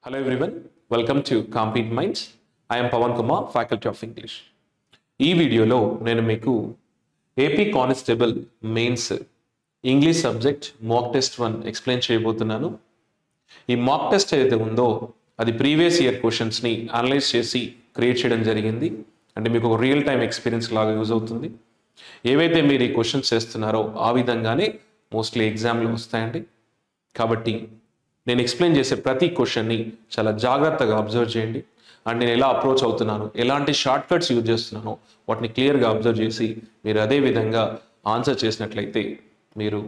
Hello everyone, welcome to Compete Minds. I am Pawan Kumar, Faculty of English. ఈ వీడియోలో నేను మీకు AP constable mains English subject mock test 1 explain చేయబోతున్నాను. ఈ mock test ఏదైతే ఉందో అది ప్రీవియస్ ఇయర్ క్వశ్చన్స్ని అనలైజ్ చేసి క్రియేట్ చేయడం జరిగింది. అంటే మీకు ఒక రియల్ టైమ్ ఎక్స్పీరియన్స్ లాగా యూజ్ అవుతుంది. ఏవైతే మీరు ఈ క్వశ్చన్స్ చేస్తున్నారో ఆ విధంగానే మోస్ట్లీ ఎగ్జామ్లో వస్తాయండి. కాబట్టి నేను ఎక్స్ప్లెయిన్ చేసే ప్రతి క్వశ్చన్ని చాలా జాగ్రత్తగా అబ్జర్వ్ చేయండి. అండ్ నేను ఎలా అప్రోచ్ అవుతున్నాను, ఎలాంటి షార్ట్ కట్స్ యూజ్ చేస్తున్నానో వాటిని క్లియర్గా అబ్జర్వ్ చేసి మీరు అదే విధంగా ఆన్సర్ చేసినట్లయితే మీరు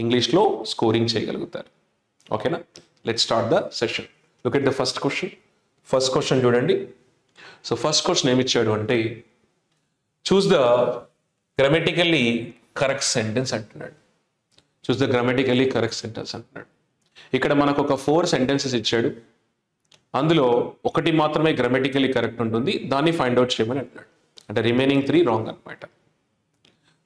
ఇంగ్లీష్లో స్కోరింగ్ చేయగలుగుతారు. ఓకేనా? Let's start the session. Look at the first question. First question చూడండి. సో ఫస్ట్ క్వశ్చన్ ఏమి ఇచ్చాడు అంటే choose the grammatically correct sentence అంటున్నాడు. Choose the grammatically correct sentence అంటున్నాడు. ఇక్కడ మనకు ఒక 4 సెంటెన్సెస్ ఇచ్చాడు. అందులో ఒకటి మాత్రమే గ్రామటికల్లీ కరెక్ట్ ఉంటుంది, దాన్ని ఫైండ్ అవుట్ చేయమని అంటున్నాడు. అంటే రిమైనింగ్ 3 రాంగ్ అనమాట.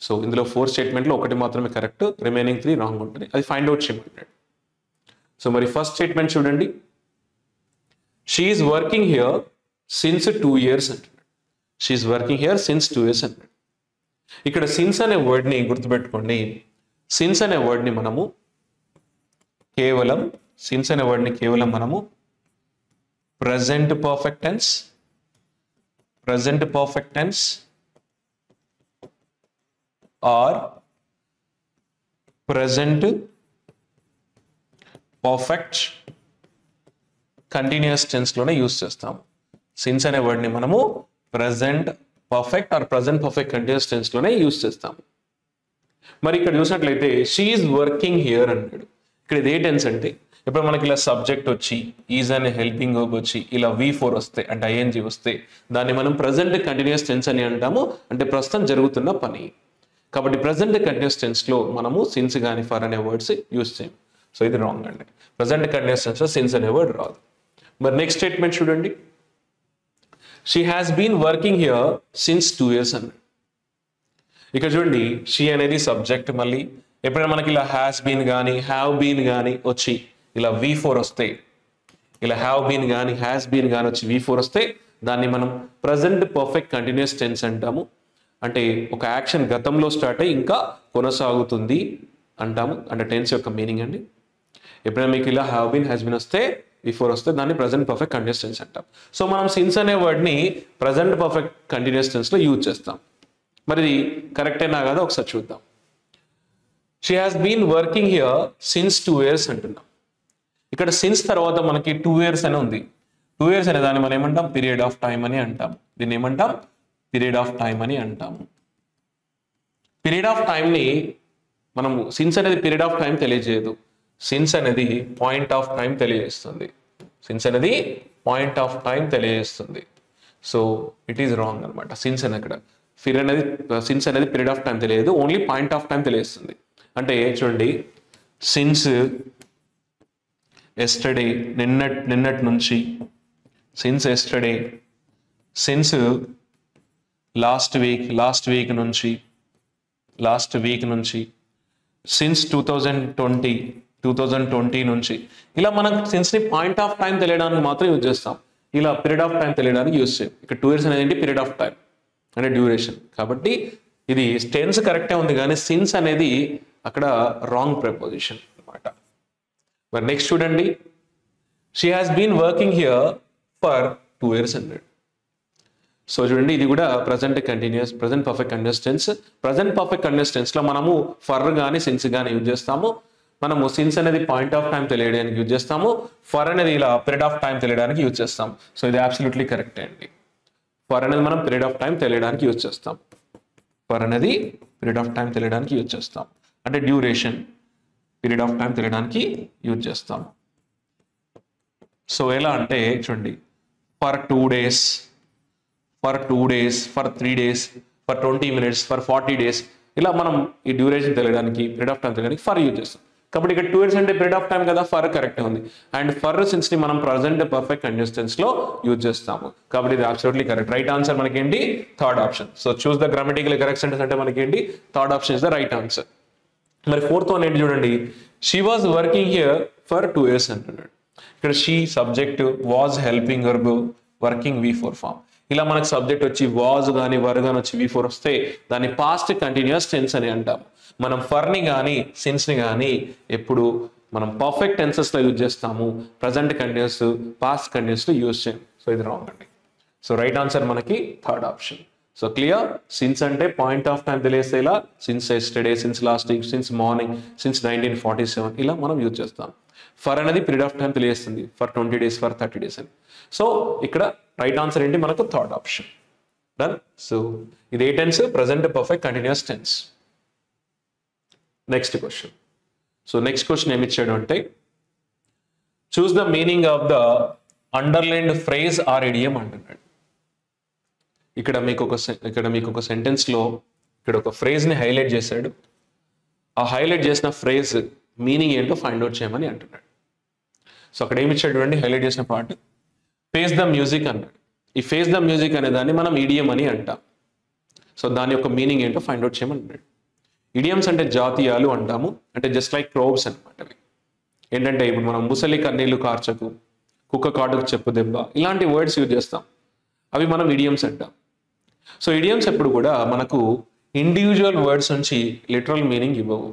సో ఇందులో 4 స్టేట్మెంట్లో ఒకటి మాత్రమే కరెక్ట్, రిమైనింగ్ 3 రాంగ్ ఉంటుంది. అది ఫైండ్ అవుట్ చేయమంటున్నాడు. సో మరి ఫస్ట్ స్టేట్మెంట్ చూడండి. She is working here since 2 years అంటున్నాడు. She is working here since 2 years అంటున్నాడు. ఇక్కడ సిన్స్ అనే వర్డ్ని గుర్తుపెట్టుకోండి. సిన్స్ అనే వర్డ్ని మనము కేవలం మనము present perfect tense or present perfect continuous tense లోనే యూజ్ చేస్తాము. సిన్స్ అనే వర్డ్ని మనము present perfect or present perfect continuous tense లోనే యూజ్ చేస్తాము. మరి ఇక్కడ చూసినట్లయితే షీ ఈజ్ వర్కింగ్ హియర్ అంటాడు. ఇక్కడ ఇది ఏ టెన్స్ అంటే ఇప్పుడు మనకి ఇలా సబ్జెక్ట్ వచ్చి ఈజ్ అనే హెల్పింగ్ వర్బ్ వచ్చి ఇలా V4 వస్తే అంటే ING వస్తే దాన్ని మనం ప్రెజెంట్ కంటిన్యూస్ టెన్స్ అని అంటాము. అంటే ప్రస్తుతం జరుగుతున్న పని. కాబట్టి ప్రెజెంట్ కంటిన్యూస్ టెన్స్ లో మనము సిన్స్ కానీ ఫర్ అనే వర్డ్స్ యూజ్ చేయం. సో ఇది రాంగ్ అండి. ప్రెజెంట్ కంటిన్యూస్ టెన్స్ లో సిన్స్ అనే వర్డ్ రాదు. మరి నెక్స్ట్ స్టేట్మెంట్ చూడండి. She has been working here since 2 years అన్నాడు. ఇక్కడ చూడండి, షీ అనేది సబ్జెక్ట్. మళ్ళీ ఎప్పుడైనా మనకి ఇలా హ్యాస్ బీన్ కానీ హ్యావ్ బీన్ కానీ వచ్చి ఇలా V4 వస్తే, ఇలా హ్యావ్ బీన్ కానీ హ్యాస్ బీన్ కానీ వచ్చి V4 వస్తే దాన్ని మనం ప్రజెంట్ పర్ఫెక్ట్ కంటిన్యూస్ టెన్స్ అంటాము. అంటే ఒక యాక్షన్ గతంలో స్టార్ట్ అయ్యి ఇంకా కొనసాగుతుంది అంటాము. అంటే టెన్స్ యొక్క మీనింగ్ అండి. ఎప్పుడైనా మీకు ఇలా హ్యావ్ బీన్ హ్యాస్ బీన్ వస్తే V4 వస్తే దాన్ని ప్రజెంట్ పర్ఫెక్ట్ కంటిన్యూస్ టెన్స్ అంటాం. సో మనం సిన్స్ అనే వర్డ్ని ప్రజెంట్ పర్ఫెక్ట్ కంటిన్యూస్ టెన్స్లో యూజ్ చేస్తాం. మరి ఇది కరెక్ట్ అయినా కదా ఒకసారి చూద్దాం. She has been working here since 2 years అంటున్నాం. ఇక్కడ సిన్స్ తర్వాత మనకి 2 years అని ఉంది. 2 years అనే దాన్ని మనం ఏమంటాం? పీరియడ్ ఆఫ్ టైం అని అంటాం. దీన్ని ఏమంటాం? పీరియడ్ ఆఫ్ టైం అని అంటాము. పీరియడ్ ఆఫ్ టైంని మనము సిన్స్ అనేది పీరియడ్ ఆఫ్ టైం తెలియజేయదు. సిన్స్ అనేది పాయింట్ ఆఫ్ టైం తెలియజేస్తుంది. సిన్స్ అనేది పాయింట్ ఆఫ్ టైం తెలియజేస్తుంది. సో ఇట్ ఈస్ రాంగ్ అనమాట. సిన్స్ అనేది ఇక్కడ సిన్స్ అనేది పీరియడ్ ఆఫ్ టైం తెలియదు, ఓన్లీ పాయింట్ ఆఫ్ టైం తెలియజేస్తుంది. అంటే చూడండి, సిన్స్ ఎస్టర్డే నిన్నటి నుంచి, since yesterday, since last week నుంచి, సిన్స్ 2020 నుంచి, ఇలా మనం సిన్స్ని పాయింట్ ఆఫ్ టైం తెలియడానికి మాత్రం యూజ్ చేస్తాం. ఇలా పీరియడ్ ఆఫ్ టైం తెలియడానికి యూజ్ చేయం. ఇక్కడ 2 years అనేది పీరియడ్ ఆఫ్ టైం అంటే డ్యూరేషన్. కాబట్టి ఇది టెన్స్ కరెక్టే ఉంది కానీ సిన్స్ అనేది అక్కడ రాంగ్ ప్రిపోజిషన్ అనమాట. మరి నెక్స్ట్ చూడండి. She has been working here for 2 years అన్నాడు. సో చూడండి, ఇది కూడా present perfect continuous tense. Present perfect continuous tense లో మనము ఫర్ కానీ సిన్స్ కానీ యూజ్ చేస్తాము. మనము సిన్స్ అనేది పాయింట్ ఆఫ్ టైం తెలియడానికి యూజ్ చేస్తాము. ఫర్ అనేది ఇలా పీరియడ్ ఆఫ్ టైం తెలియడానికి యూజ్ చేస్తాం. సో ఇది అబ్సల్యూట్లీ కరెక్ట్ అండి. ఫర్ అనేది మనం పీరియడ్ ఆఫ్ టైం తెలియడానికి యూజ్ చేస్తాం. ఫర్ అనేది పీరియడ్ ఆఫ్ టైం తెలియడానికి యూజ్ చేస్తాం. అంటే డ్యూరేషన్ పీరియడ్ ఆఫ్ టైం తెలియడానికి యూజ్ చేస్తాం. సో ఎలా అంటే చూడండి, for 2 days, for 3 days, for 20 minutes, for 40 days, ఇలా మనం ఈ డ్యూరేషన్ తెలియడానికి పీరియడ్ ఆఫ్ టైం తెలియడానికి ఫర్ యూజ్ చేస్తాం. కాబట్టి ఇక్కడ 2 years అంటే పీరియడ్ ఆఫ్ టైం కదా, ఫర్ కరెక్ట్ ఉంది. అండ్ ఫర్ సిన్స్ ని మనం ప్రజెంట్ పర్ఫెక్ట్ కంటిన్యూస్ టెన్స్ లో యూజ్ చేస్తాము. కాబట్టి ఇది అబ్సల్యూట్లీ కరెక్ట్. రైట్ ఆన్సర్ మనకి ఏంటి? Third option. So choose the grammatical correct sentence అంటే మనకి ఏంటి? Third option is the right answer. మరి 4th వన్ ఏంటి చూడండి. She was working here for 2 years అంటున్నాడు. ఇక్కడ she subject, was helping verb, working V4 form. ఇలా మనకు సబ్జెక్ట్ వచ్చి వాజ్ కానీ వర్ కానీ వచ్చి V4 వస్తే దాన్ని పాస్ట్ కంటిన్యూస్ టెన్స్ అని అంటాం. మనం ఫర్ని కానీ సిన్స్ని కానీ ఎప్పుడు మనం పర్ఫెక్ట్ టెన్సెస్లో యూజ్ చేస్తాము, ప్రజెంట్ కంటిన్యూస్ పాస్ట్ కంటిన్యూస్లో యూజ్ చేయం. సో ఇది రాంగ్ అండి. సో రైట్ ఆన్సర్ మనకి third option. So clear, since అంటే పాయింట్ ఆఫ్ టైం తెలియసేలా since yesterday, since last week, since morning, since 1947 ఇలా మనం యూజ్ చేస్తాం. ఫర్ అనేది పీరియడ్ ఆఫ్ టైం తెలియస్తుంది, ఫర్ 20 days, ఫర్ 30 days అని. సో ఇక్కడ రైట్ ఆన్సర్ ఏంటి మనకు థర్డ్ ఆప్షన్. డన్. సో ఇది ఏ tense? Present perfect continuous tense. Next question. So next question ఏమి ఇచ్చాడు అంటే choose the meaning of the underlined phrase or idiom అంటున్నాడు. ఇక్కడ మీకు ఒక సెంటెన్స్లో ఇక్కడ ఒక ఫ్రేజ్ని హైలైట్ చేశాడు. ఆ హైలైట్ చేసిన ఫ్రేజ్ మీనింగ్ ఏంటో ఫైండ్ అవుట్ చేయమని అంటున్నాడు. సో అక్కడ ఏమి ఇచ్చాడు చూడండి, హైలైట్ చేసిన పార్ట్ ఫేస్ ద మ్యూజిక్ అన్నాడు. ఈ ఫేస్ ద మ్యూజిక్ అనే దాన్ని మనం ఇడియం అని అంటాం. సో దాని యొక్క మీనింగ్ ఏంటో ఫైండ్ అవుట్ చేయమని అన్నాడు. ఇడియమ్స్ అంటే జాతీయాలు అంటాము, అంటే జస్ట్ లైక్ ప్రోబ్స్ అనమాట. అవి ఏంటంటే ఇప్పుడు మనం ముసలి కన్నీళ్లు కార్చకు, కుక్క కాటుకు చెప్పు దెబ్బ, ఇలాంటి వర్డ్స్ యూజ్ చేస్తాం. అవి మనం ఇడియమ్స్ అంటాం. సో ఇడియమ్స్ ఎప్పుడు కూడా మనకు ఇండివిజువల్ వర్డ్స్ నుంచి లిటరల్ మీనింగ్ ఇవ్వవు.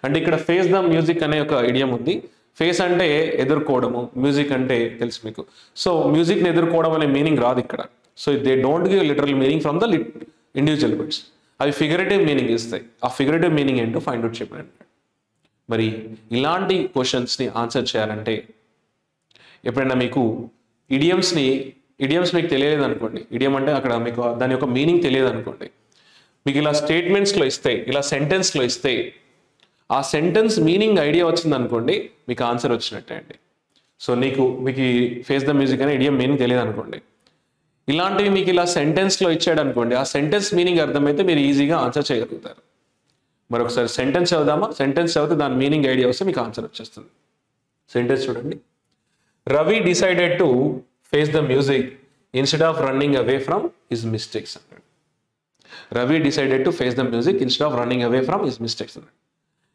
అంటే ఇక్కడ ఫేస్ ద మ్యూజిక్ అనే ఒక ఇడియం ఉంది. ఫేస్ అంటే ఎదుర్కోవడము, మ్యూజిక్ అంటే తెలుసు మీకు. సో మ్యూజిక్ని ఎదుర్కోవడం అనే మీనింగ్ రాదు ఇక్కడ. So they don't give literal meaning from the individual words. అవి ఫిగరేటివ్ మీనింగ్ ఇస్తాయి. ఆ ఫిగరేటివ్ మీనింగ్ ఏంటో ఫైండ్ అవుట్ చెప్పండి. మరి ఇలాంటి క్వశ్చన్స్ని ఆన్సర్ చేయాలంటే ఎప్పుడైనా మీకు ఇడియమ్స్ మీకు తెలియలేదు అనుకోండి, ఇడియం అంటే అక్కడ మీకు దాని యొక్క మీనింగ్ తెలియదు అనుకోండి, మీకు ఇలా స్టేట్మెంట్స్లో ఇస్తాయి, ఇలా సెంటెన్స్లో ఇస్తాయి, ఆ సెంటెన్స్ మీనింగ్ ఐడియా వచ్చింది అనుకోండి, మీకు ఆన్సర్ వచ్చినట్టే అండి. సో మీకు ఫేస్ ద మ్యూజిక్ అనే ఇడియం మీనింగ్ తెలియదు అనుకోండి, ఇలాంటివి మీకు ఇలా సెంటెన్స్లో ఇచ్చాడు అనుకోండి, ఆ సెంటెన్స్ మీనింగ్ అర్థమైతే మీరు ఈజీగా ఆన్సర్ చేయగలుగుతారు. మరొకసారి సెంటెన్స్ చదువుదామా? సెంటెన్స్ చదివితే దాని మీనింగ్ ఐడియా వస్తే మీకు ఆన్సర్ వచ్చేస్తుంది. సెంటెన్స్ చూడండి. Ravi decided to face the music instead of running away from his mistakes అన్నాడు. Ravi decided to face the music instead of running away from his mistakes అన్నాడు.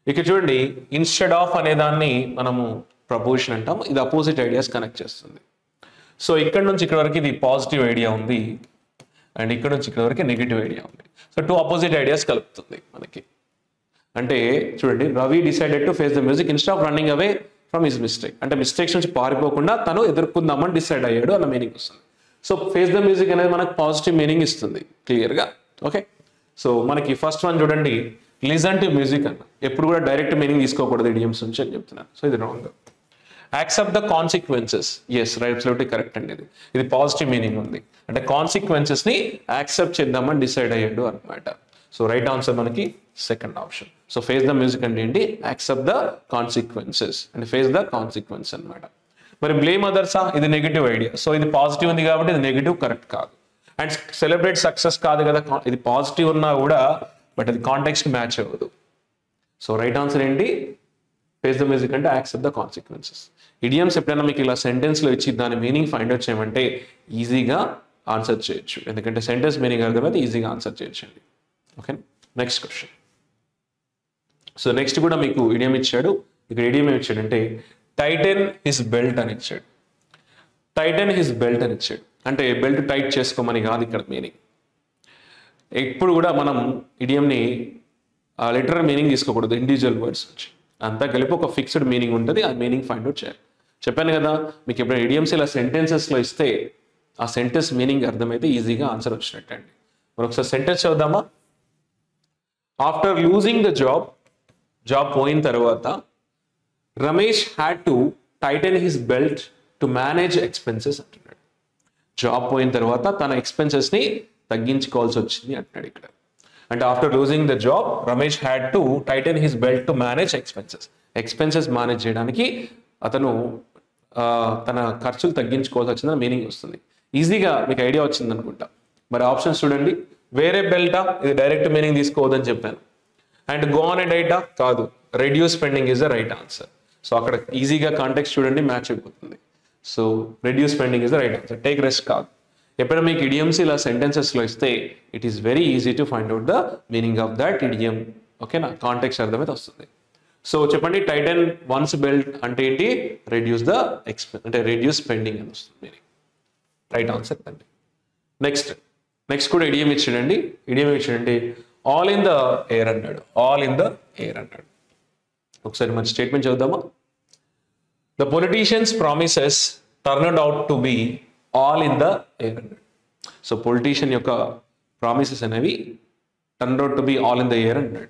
ఇక్కడ చూడండి, ఇన్స్టెడ్ ఆఫ్ అనే దాన్ని మనము ప్రపోజిషన్ అంటాం. ఇది అపోజిట్ ఐడియాస్ కనెక్ట్ చేస్తుంది. సో ఇక్కడ నుంచి ఇక్కడ వరకు ఇది పాజిటివ్ ఐడియా ఉంది, అండ్ ఇక్కడ నుంచి ఇక్కడ వరకు నెగిటివ్ ఐడియా ఉంది. సో టూ అపోజిట్ ఐడియాస్ కలుపుతుంది మనకి. అంటే చూడండి, Ravi decided to face the music instead of running away from his mistake, అంటే మిస్టేక్స్ నుంచి పారిపోకుండా తను ఎదుర్కొందామని డిసైడ్ అయ్యాడు అన్న మీనింగ్ వస్తుంది. సో ఫేస్ ద మ్యూజిక్ అనేది మనకు పాజిటివ్ మీనింగ్ ఇస్తుంది క్లియర్గా. ఓకే, సో మనకి ఫస్ట్ వన్ చూడండి, లిజన్ టు మ్యూజిక్ అన్న. ఎప్పుడు కూడా డైరెక్ట్ మీనింగ్ తీసుకోకూడదు ఇడియమ్స్ నుంచి అని చెప్తున్నాను. సో ఇది wrong. Accept the consequences, yes absolutely correct అండి. ఇది పాజిటివ్ మీనింగ్ ఉంది, అంటే కాన్సిక్వెన్సెస్ ని యాక్సెప్ట్ చేద్దామని డిసైడ్ అయ్యాడు అనమాట. సో రైట్ ఆన్సర్ మనకి second option. So face the music అంటే ఏంటి? Accept the consequences and face the consequence అనమాట. మరి బ్లేమ్ అదర్సా, ఇది నెగిటివ్ ఐడియా. సో ఇది పాజిటివ్ ఉంది కాబట్టి ఇది నెగిటివ్ కరెక్ట్ కాదు. అండ్ సెలబ్రేట్ సక్సెస్ కాదు కదా, ఇది పాజిటివ్ ఉన్నా కూడా బట్ అది కాంటెక్స్ట్ మ్యాచ్ అవ్వదు. సో రైట్ ఆన్సర్ ఏంటి? ఫేస్ ద మ్యూజిక్ అంటే యాక్సెప్ట్ ద కాన్సిక్వెన్సెస్. ఇడియమ్స్ ఎప్పుడైనా మీకు ఇలా సెంటెన్స్లో ఇచ్చి దాని మీనింగ్ ఫైండ్ అవుట్ చేయమంటే ఈజీగా ఆన్సర్ చేయొచ్చు, ఎందుకంటే సెంటెన్స్ మీనింగ్ అర్థమైతే ఈజీగా ఆన్సర్ చేయొచ్చండి. Okay, next question. So next కూడా మీకు ఇడియం ఇచ్చాడు. ఇక్కడ ఇడియం ఏమి ఇచ్చాడంటే టైటన్ హిస్ బెల్ట్ అని ఇచ్చాడు. టైటన్ హిస్ బెల్ట్ అని ఇచ్చాడు అంటే బెల్ట్ టైట్ చేసుకోమని కాదు ఇక్కడ మీనింగ్. ఎప్పుడు కూడా మనం ఇడియంని లిటరల్ మీనింగ్ తీసుకోకూడదు, ఇండివిజువల్ వర్డ్స్ నుంచి. అంతా కలిపి ఒక ఫిక్స్డ్ మీనింగ్ ఉంటుంది, ఆ మీనింగ్ ఫైండ్ అవుట్ చేయాలి. చెప్పాను కదా, మీకు ఎప్పుడైనా ఇడియమ్స్ ఇలా సెంటెన్సెస్లో ఇస్తే ఆ సెంటెన్స్ మీనింగ్ అర్థమైతే ఈజీగా ఆన్సర్ వచ్చినట్టు అండి. మరొకసారి సెంటెన్స్ చదువుదామా. ఆఫ్టర్ లూజింగ్ ద జాబ్ పోయిన తర్వాత Ramesh had to tighten his belt to manage expenses అంటున్నాడు. జాబ్ పోయిన తర్వాత తన ఎక్స్పెన్సెస్ని తగ్గించుకోవాల్సి వచ్చింది అంటున్నాడు ఇక్కడ. అంటే after losing the job Ramesh had to tighten his belt to manage expenses manage చేయడానికి అతను తన ఖర్చులు తగ్గించుకోవాల్సి వచ్చిందని మీనింగ్ వస్తుంది. ఈజీగా మీకు ఐడియా వచ్చింది అనుకుంటా. మరి ఆప్షన్స్ చూడండి. వేరే బెల్టా, ఇది డైరెక్ట్ మీనింగ్ తీసుకోవద్దని చెప్పాను. అండ్ గో ఆన్ అండ్ డైటా కాదు, reduce spending is the right answer. So అక్కడ ఈజీగా కాంటెక్స్ట్ చూడండి, మ్యాచ్ అయిపోతుంది. So reduce spending is the right answer. Take rest కాదు. ఎప్పుడైనా మీకు ఇడియమ్స్ ఇలా సెంటెన్సెస్లో ఇస్తే it is very easy to find out the meaning of that idiom. ఓకేనా, కాంటెక్స్ట్ అర్థమైతే వస్తుంది. సో చెప్పండి టైటన్ వన్స్ బెల్ట్ అంటే ఏంటి? రెడ్యూస్ ద ఎక్స్పెన్స్ అంటే రెడ్యూస్ స్పెండింగ్ అని వస్తుంది. రైట్ ఆన్సర్ అండి. నెక్స్ట్ కూడా ఇడియం ఇచ్చాడండి. ఇడియం ఇచ్చాడండి ఆల్ ఇన్ ద ఎయిర్ అన్నాడు. ఆల్ ఇన్ ద ఎయిర్ అన్నాడు. ఒకసారి మన స్టేట్మెంట్ చదువుదామా? The politicians promises turned out to be all in the air అన్నాడు. సో పొలిటీషియన్ యొక్క ప్రామిసెస్ అనేవి turned out to be all in the air అన్నాడు.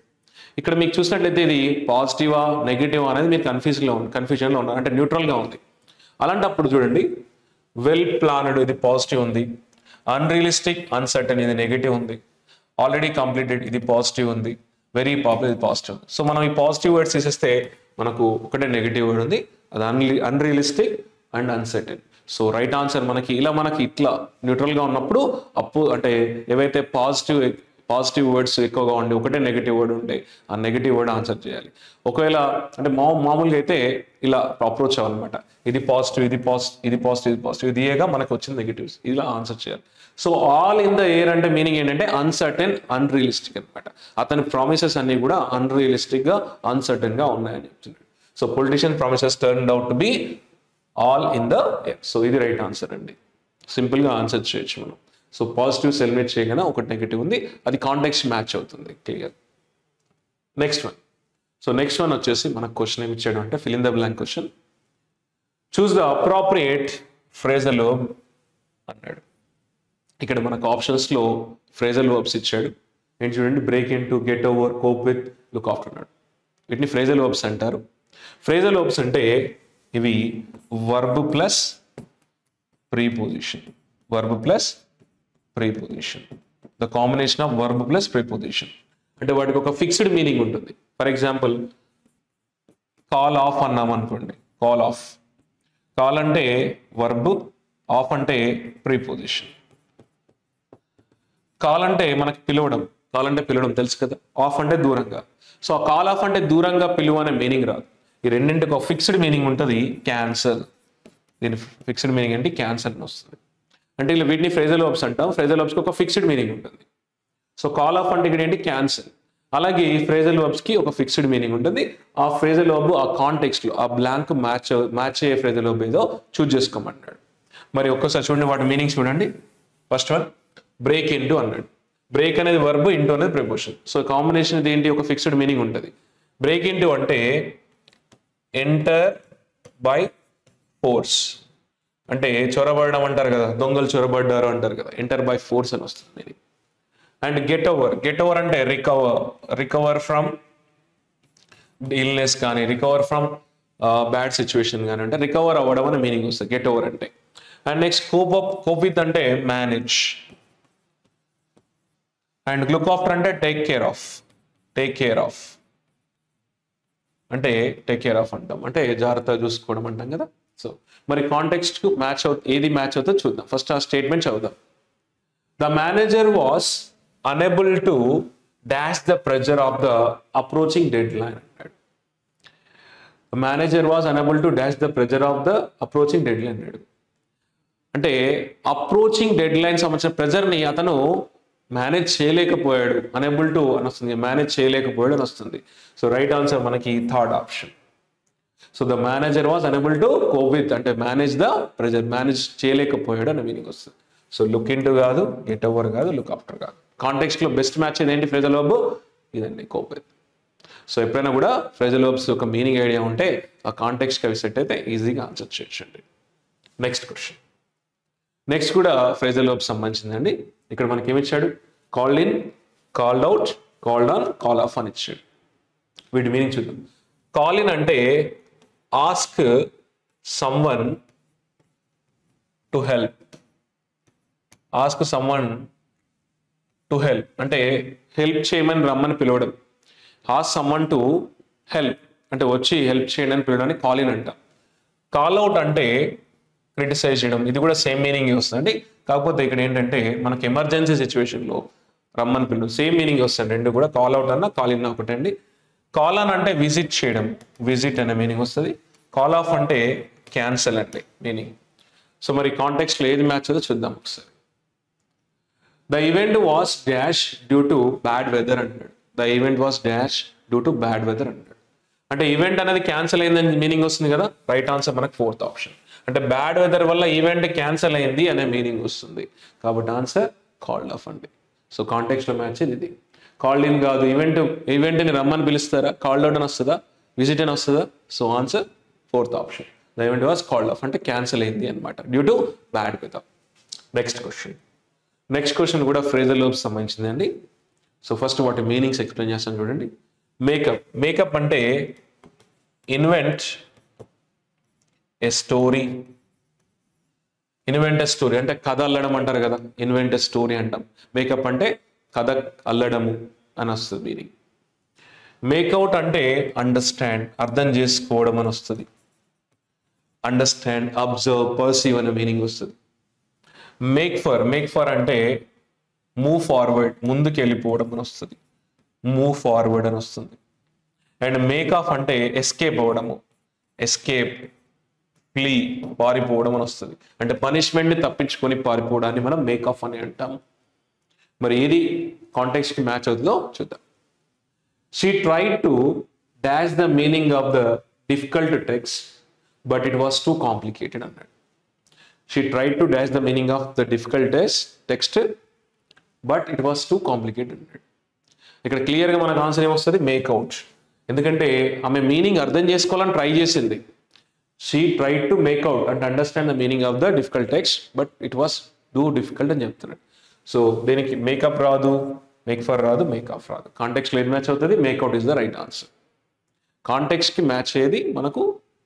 ఇక్కడ మీకు చూసినట్లయితే ఇది పాజిటివా నెగిటివ్ అనేది మీరు కన్ఫ్యూజన్లో ఉన్నారు, అంటే న్యూట్రల్గా ఉంది. అలాంటప్పుడు చూడండి, వెల్ ప్లాన్డ్ ఇది పాజిటివ్ ఉంది, అన్రియలిస్టిక్ అన్సర్టన్ ఇది నెగిటివ్ ఉంది, ఆల్రెడీ కంప్లీటెడ్ ఇది పాజిటివ్ ఉంది, వెరీ పాపులర్ ఇది పాజిటివ్. సో మనం ఈ పాజిటివ్ వర్డ్స్ తీసేస్తే మనకు ఒకటే నెగిటివ్ వర్డ్ ఉంది, అది unrealistic and uncertain. So right answer మనకి ఇట్లా న్యూట్రల్గా ఉన్నప్పుడు అంటే ఏవైతే పాజిటివ్ వర్డ్స్ ఎక్కువగా ఉండి ఒకటే నెగిటివ్ వర్డ్ ఉంటే ఆ నెగిటివ్ వర్డ్ ఆన్సర్ చేయాలి. ఒకవేళ అంటే మామూలుగా అయితే ఇలా అప్రోచ్ అవ్వాలన్నమాట. ఇది పాజిటివ్ ఇది పాజిటివ్ ఇది ఏగా మనకు వచ్చిన నెగిటివ్స్ ఇలా ఆన్సర్ చేయాలి. So all in the air అంటే మీనింగ్ ఏంటంటే అన్సర్టన్ అన్రియలిస్టిక్ అనమాట. అతని ప్రామిసెస్ అన్ని కూడా అన్రియలిస్టిక్ గా అన్సర్టన్ గా ఉన్నాయని చెప్తున్నాడు. So politician promises turned out to be all in the air. So ఇది రైట్ ఆన్సర్ అండి. సింపుల్ గా ఆన్సర్ చేయొచ్చు మనం. సో పాజిటివ్ ఎలిమినేట్ చేయగానే ఒకటి నెగిటివ్ ఉంది, అది కాంటెక్స్ట్ మ్యాచ్ అవుతుంది. క్లియర్. నెక్స్ట్ వన్ వచ్చేసి మనకు క్వశ్చన్ ఏమి ఇచ్చాడు అంటే fill in the blank question. Choose the appropriate phrasal verb అన్నాడు. ఇక్కడ మనకు ఆప్షన్స్ లో ఫ్రేజల్ వర్బ్స్ ఇచ్చాడు. ఏంటి చూడండి, break in to, get over, cope with, look after అన్నాడు. వీటిని ఫ్రేజల్ వర్బ్స్ అంటారు. ఫ్రేజల్ వర్బ్స్ అంటే ఇవి verb plus preposition. The combination of verb plus preposition. అంటే వాటికి ఒక ఫిక్స్డ్ మీనింగ్ ఉంటుంది. ఫర్ ఎగ్జాంపుల్ కాల్ ఆఫ్ అన్నాం అనుకోండి. కాల్ అంటే వర్బ్, ఆఫ్ అంటే ప్రీపోజిషన్. కాల్ అంటే మనకి పిలవడం తెలుసు కదా, ఆఫ్ అంటే దూరంగా. సో ఆ కాల్ ఆఫ్ అంటే దూరంగా పిలువ అనే మీనింగ్ రాదు. ఈ రెండింటికి ఒక ఫిక్స్డ్ మీనింగ్ ఉంటుంది, క్యాన్సల్. దీని ఫిక్స్డ్ మీనింగ్ ఏంటి? క్యాన్సల్ అని వస్తుంది. అంటే ఇలా వీటిని ఫ్రేజల్ వర్బ్స్ అంటాం. ఫ్రేజల్ వర్బ్స్కి ఒక ఫిక్స్డ్ మీనింగ్ ఉంటుంది. సో కాల్ ఆఫ్ అంటే ఇక్కడ ఏంటి? క్యాన్సల్. అలాగే ఫ్రేజల్ వర్బ్స్కి ఒక ఫిక్స్డ్ మీనింగ్ ఉంటుంది. ఆ ఫ్రేజల్ వర్బ్ ఆ కాంటెక్స్ట్లో ఆ బ్లాంక్ మ్యాచ్ అయ్యే ఫ్రేజల్ వర్బ్ ఏదో చూజ్ చేసుకోమంటాడు. మరి ఒక్కసారి చూడండి వాటి మీనింగ్స్ చూడండి. ఫస్ట్ వన్ బ్రేక్ ఇంటూ అన్నాడు. బ్రేక్ అనేది వర్బ్, ఇంటూ అనేది ప్రిపోజిషన్. సో కాంబినేషన్ ఇది ఏంటి? ఒక ఫిక్స్డ్ మీనింగ్ ఉంటుంది. బ్రేక్ ఇంటూ అంటే ఎంటర్ బై ఫోర్స్, అంటే చొరబడడం అంటారు కదా, దొంగలు చొరబడ్డారు అంటారు కదా, ఎంటర్ బై ఫోర్స్ అని వస్తుంది మీనింగ్. అండ్ గెట్ ఓవర్ అంటే రికవర్ ఫ్రమ్ ఇల్నెస్ కానీ, రికవర్ ఫ్రమ్ బ్యాడ్ సిచ్యువేషన్ కానీ, అంటే రికవర్ అవ్వడం అనే మీనింగ్ వస్తుంది గెట్ ఓవర్ అంటే. అండ్ నెక్స్ట్ కోప్ విత్ అంటే మేనేజ్. అండ్ లుక్ ఆఫ్టర్ అంటే టేక్ కేర్ ఆఫ్ అంటే టేక్ కేర్ ఆఫ్ అంటాం, అంటే జాగ్రత్తగా చూసుకోవడం అంటాం కదా. సో మరి కాంటెక్స్ట్ కు ఏది మ్యాచ్ అవుతుందో చూద్దాం. ఫస్ట్ ఆ స్టేట్మెంట్ చదువుదాం. The manager was unable to dash the pressure of the approaching deadline. The manager was unable to dash the pressure of the approaching deadline. అంటే అప్రోచింగ్ డెడ్ లైన్ సంబంధించిన pressure ని అతను manage చేయలేకపోయాడు. Unable to అని వస్తుంది, manage చేయలేకపోయాడు అని వస్తుంది. సో రైట్ ఆన్సర్ మనకి third option. So the manager was unable to cope with అంటే మేనేజ్ ద ప్రెజర్, మేనేజ్ చేయలేకపోయాడు అనే మీనింగ్ వస్తుంది. సో లుక్ ఇంటూ కాదు, గెట్ ఓవర్ కాదు, లుక్ ఆఫ్టర్ కాదు. కాంటెక్స్ట్ లో బెస్ట్ మ్యాచ్ ఏంటి? ఫ్రేజల్ వర్బ్ ఇదండి, కోప్ విత్. సో ఎప్పుడైనా కూడా ఫ్రేజల్ వర్బ్స్ ఒక మీనింగ్ ఐడియా ఉంటే ఆ కాంటెక్స్ట్ అవి సెట్ అయితే ఈజీగా ఆన్సర్ చేయొచ్చండి. Next question. నెక్స్ట్ కూడా ఫ్రేజల్ వర్బ్స్ సంబంధించిందండి. ఇక్కడ మనకి ఏమి ఇచ్చాడు? Called in, called out, called on, call of అని ఇచ్చాడు. వీటి మీనింగ్ చూద్దాం. కాల్ ఇన్ అంటే ask someone to help. Ask someone to help అంటే హెల్ప్ చేయమని రమ్మని పిలవడం. ఆస్క్ సమ్వన్ టు హెల్ప్ అంటే వచ్చి హెల్ప్ చేయండి అని పిలవడానికి కాల్ ఇన్ అంట. కాల్ అవుట్ అంటే క్రిటిసైజ్ చేయడం. ఇది కూడా సేమ్ మీనింగ్ వస్తుంది. కాకపోతే ఇక్కడ ఏంటంటే మనకి ఎమర్జెన్సీ సిచ్యువేషన్లో రమ్మని పిలువు, సేమ్ మీనింగ్ వస్తుంది రెండు కూడా. కాల్ అవుట్ అన్న కాల్ ఇన్ ఒకటే అండి. కాల్ ఆన్ అంటే విజిట్ చేయడం, విజిట్ అనే మీనింగ్ వస్తుంది. కాల్ ఆఫ్ అంటే క్యాన్సల్ అంటే మీనింగ్. సో మరి కాంటెక్స్ట్లో ఏది మ్యాచ్ అవుతుందో చూద్దాం ఒకసారి. The event was dash due to bad weather అంటాడు. The event was dash due to bad weather అంటాడు. అంటే ఈవెంట్ అనేది క్యాన్సిల్ అయిందని మీనింగ్ వస్తుంది కదా, రైట్ ఆన్సర్ మనకు ఫోర్త్ ఆప్షన్. అంటే బ్యాడ్ వెదర్ వల్ల ఈవెంట్ క్యాన్సిల్ అయింది అనే మీనింగ్ వస్తుంది, కాబట్టి ఆన్సర్ కాల్డ్ ఆఫ్ అండి. సో కాంటెక్స్ట్ లో మ్యాచ్ ఇది. కాల్డ్ ఇన్ కాదు, ఈవెంట్ని రమ్మని పిలుస్తారా, కాల్డ్ అవుట్ అని వస్తుందా, విజిట్ అని వస్తుందా? So answer fourth option. The event was called off అంటే క్యాన్సిల్ అయింది అనమాట due to bad weather. Next question కూడా ఫ్రేజల్ వర్బ్స్ సంబంధించింది అండి. సో ఫస్ట్ వాటి మీనింగ్స్ ఎక్స్ప్లెయిన్ చేస్తాను చూడండి. మేకప్ అంటే invent a story. Invent a story అంటే కథ అల్లడం అంటారు కదా, ఇన్వెంట్ ఏ స్టోరీ అంటాం. మేకప్ అంటే కథ అల్లడము అని వస్తుంది మీనింగ్. మేక్అవుట్ అంటే అండర్స్టాండ్, అర్థం చేసుకోవడం అని వస్తుంది. అండర్స్టాండ్, అబ్జర్వ్, పర్సీవ్ అనే మీనింగ్ వస్తుంది. మేక్ ఫర్ అంటే మూవ్ ఫార్వర్డ్, ముందుకు వెళ్ళిపోవడం అని వస్తుంది. మూవ్ ఫార్వర్డ్ అని వస్తుంది. అండ్ మేక్ ఆఫ్ అంటే ఎస్కేప్ అవ్వడము, ఎస్కేప్, ఫ్లీ, పారిపోవడం అని వస్తుంది. అంటే పనిష్మెంట్ని తప్పించుకొని పారిపోవడాన్ని మనం మేక్ ఆఫ్ అని అంటాము. మరి ఏది కాంటెక్స్ట్కి మ్యాచ్ అవుతుందో చూద్దాం. She tried to dash the meaning of the difficult text but it was too complicated అన్నాడు. She tried to dash the meaning of the difficult text, but it was too complicated. ఇక్కడ క్లియర్గా మనకు answer ఏమొస్తుంది, make out. ఎందుకంటే ఆమె meaning అర్థం చేసుకోవాలని try చేసింది. షీ ట్రైడ్ టు మేక్అవుట్ అంటే understand the meaning of the difficult text but it was too difficult అని చెప్తున్నాడు. సో దీనికి మేకప్ రాదు, మేక్ ఫర్ రాదు, మేక్ ఆఫ్ రాదు. కాంటెక్స్ట్లో ఏది మ్యాచ్ అవుతుంది, make out is the right answer. కాంటెక్స్ట్కి మ్యాచ్ అయ్యేది మనకు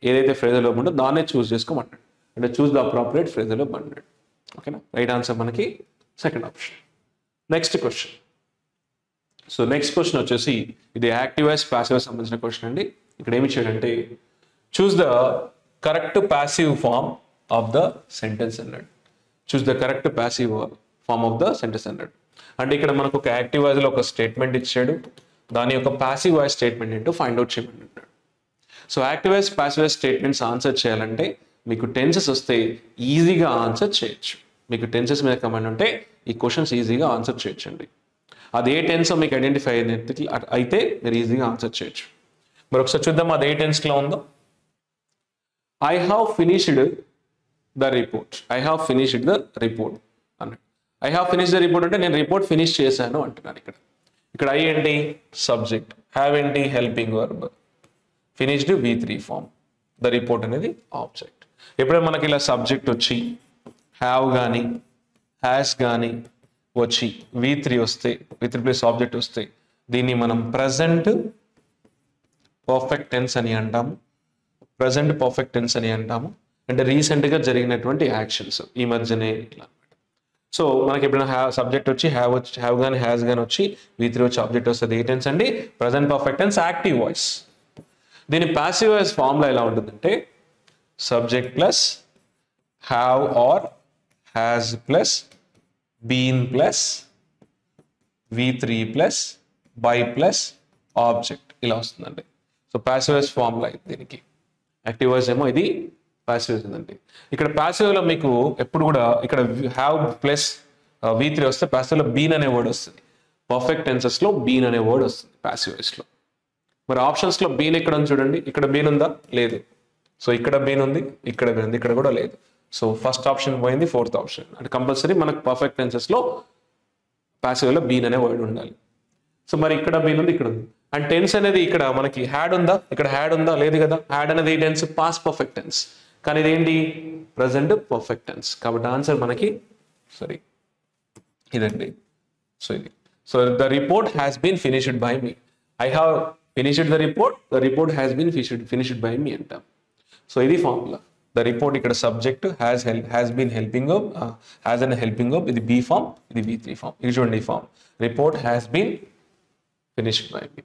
ఏదైతే ఫ్రేజల్ వర్బ్ ఉందో దాన్నే చూస్ చేసుకోమంటాడు. అంటే choose the appropriate phrasal verb అన్నాడు. ఓకేనా, రైట్ ఆన్సర్ మనకి second option. Next question. So next question వచ్చేసి ఇది యాక్టివ్ వాయిస్ ప్యాసివ్ వాయిస్ సంబంధించిన క్వశ్చన్ అండి. ఇక్కడ ఏమి ఇచ్చాడంటే choose the correct passive form of the sentence అన్నాడు. Choose the correct passive form of the sentence అన్నాడు. అంటే ఇక్కడ మనకు ఒక యాక్టివ్ వాయిస్లో ఒక స్టేట్మెంట్ ఇచ్చాడు, దాని యొక్క ప్యాసివ్ వాయిస్ స్టేట్మెంట్ ఏంటో ఫైండ్ అవుట్ చేయమని అంటాడు. So active voice passive voice statements answer చేయాలంటే మీకు టెన్సెస్ వస్తే ఈజీగా ఆన్సర్ చేయొచ్చు. మీకు టెన్సెస్ మీద కమాండ్ ఉంటే ఈ క్వశ్చన్స్ ఈజీగా ఆన్సర్ చేయొచ్చండి. అది ఏ టెన్స్ మీకు ఐడెంటిఫై అయితే మీరు ఈజీగా ఆన్సర్ చేయొచ్చు. మరి ఒకసారి చూద్దాం అది ఏ టెన్స్లో ఉందో. I have finished the report. I have finished the report అన్నాడు. I have finished the report అంటే నేను రిపోర్ట్ ఫినిష్ చేశాను అంటున్నాను. ఇక్కడ ఐ ఏంటి సబ్జెక్ట్, హ్యావ్ ఏంటి helping verb, finished V3 form, the report అనేది ఆబ్జెక్ట్. ఎప్పుడైనా మనకి ఇలా సబ్జెక్ట్ వచ్చి హ్యావ్ కానీ హ్యాస్ కానీ వచ్చి V3 వస్తే, V3 ప్లస్ ఆబ్జెక్ట్ వస్తే దీన్ని మనం ప్రజెంట్ పర్ఫెక్ట్ టెన్స్ అని అంటాము. ప్రజెంట్ పర్ఫెక్ట్ టెన్స్ అని అంటాము. అంటే రీసెంట్గా జరిగినటువంటి యాక్షన్స్ ఈ మధ్యనే ఇలా అనమాట. సో మనకి ఎప్పుడైనా సబ్జెక్ట్ వచ్చి హ్యావ్ కానీ హ్యాస్ కానీ వచ్చి V3 వచ్చి ఆబ్జెక్ట్ వస్తుంది. ఏ టెన్స్ అండి, present perfect tense active voice. దీని ప్యాసివ్ వాయిస్ ఫామ్లో ఎలా ఉంటుందంటే subject plus have or has plus been plus V3 plus by plus object ఇలా వస్తుందండి. సో ప్యాసివ్ వాయిస్ ఫామ్లో దీనికి. యాక్టివ్ వాయిస్ ఏమో ఇది ప్యాసివ్ వాయిస్ ఉందండి. ఇక్కడ ప్యాసివ్లో మీకు ఎప్పుడు కూడా ఇక్కడ హ్యావ్ ప్లస్ V3 వస్తే ప్యాసివ్లో బీన్ అనే వర్డ్ వస్తుంది. పర్ఫెక్ట్ టెన్సెస్లో బీన్ అనే వర్డ్ వస్తుంది ప్యాసివ్ వాయిస్లో. మరి ఆప్షన్స్లో బీన్ ఎక్కడ ఉంది చూడండి. ఇక్కడ బీన్ ఉందా, లేదు. సో ఇక్కడ బీన్ ఉంది, ఇక్కడ బీన్ ఉంది, ఇక్కడ కూడా లేదు. సో ఫస్ట్ ఆప్షన్ పోయింది, ఫోర్త్ ఆప్షన్. అంటే కంపల్సరీ మనకు పర్ఫెక్ట్ టెన్సెస్లో ప్యాసివ్లో బీన్ అనే వర్డ్ ఉండాలి. సో మరి ఇక్కడ బీన్ ఉంది, ఇక్కడ ఉంది. అండ్ టెన్స్ అనేది ఇక్కడ మనకి హ్యాడ్ ఉందా, ఇక్కడ హ్యాడ్ ఉందా, లేదు కదా. హ్యాడ్ అనేది ఈ టెన్స్ పాస్ట్ పర్ఫెక్ట్ టెన్స్, కానీ ఇదేంటి ప్రజెంట్ పర్ఫెక్ట్ టెన్స్. కాబట్టి ఆన్సర్ మనకి ఇదండి. సో ఇది. So the report has been finished by me. I have finished the report has been finished by me అంటాం. సో ఇది ఫార్ములా. ద రిపోర్ట్ ఇక్కడ subject, has been helping verb, has అనే helping verb, ఇది be form, ఇది V3 form. ఇది చూడండి ఈ form, report has been finished by me.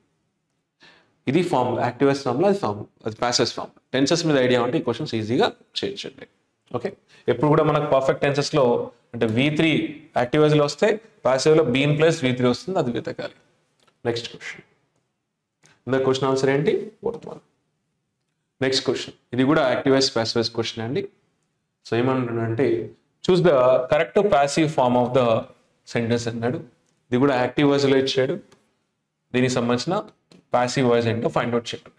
ఇది ఫామ్, యాక్టివ్ వాయిస్ ఫామ్లో అది ఫామ్, అది ప్యాసివ్ ఫామ్. టెన్సెస్ మీద ఐడియా ఉంటే ఈ క్వశ్చన్స్ ఈజీగా చేయొచ్చండి. ఓకే, ఎప్పుడు కూడా మనకు పర్ఫెక్ట్ టెన్సెస్లో అంటే V3 యాక్టివ్ వాయిస్లో వస్తే ప్యాసివ్లో బీన్ ప్లస్ V3 వస్తుంది, అది వెతకాలి. Next question. ఇందా క్వశ్చన్ ఆన్సర్ ఏంటి, ఫోర్త్ వన్. నెక్స్ట్ క్వశ్చన్, ఇది కూడా active voice passive voice question అండి. సో ఏమంటున్నాడంటే choose the correct passive form of the sentence అన్నాడు. ఇది కూడా యాక్టివ్ వాయిస్లో ఇచ్చాడు. దీనికి సంబంధించిన ప్యాసివ్ వాయిస్ ఏంటో ఫైండ్ అవుట్ చేయండి.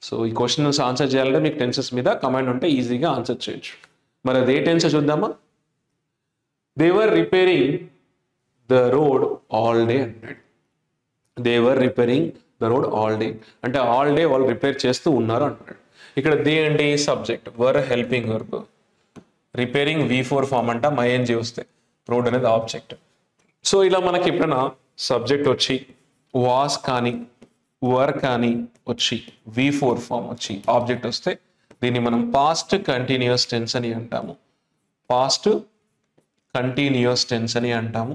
సో ఈ క్వశ్చన్ ఆన్సర్ చేయాలంటే మీకు టెన్సెస్ మీద కమాండ్ ఉంటే ఈజీగా ఆన్సర్ చేయొచ్చు. మరి అది ఏ టెన్స్ చూద్దామా. They were repairing the road all day అన్నాడు. They were repairing the road all day అంటే ఆల్ డే వాళ్ళు రిపేర్ చేస్తూ ఉన్నారు అంటున్నాడు. ఇక్కడ దే అంటే subject, were helping verb, repairing V4 form అంట, ing వస్తే, రోడ్ అనేది ఆబ్జెక్ట్. సో ఇలా మనకి ఎప్పుడైనా సబ్జెక్ట్ వచ్చి వాస్ కానీ వర్ కానీ వచ్చి V4 ఫామ్ వచ్చి ఆబ్జెక్ట్ వస్తే దీన్ని మనం పాస్ట్ కంటిన్యూస్ టెన్స్ అని అంటాము. పాస్ట్ కంటిన్యూస్ టెన్స్ అని అంటాము.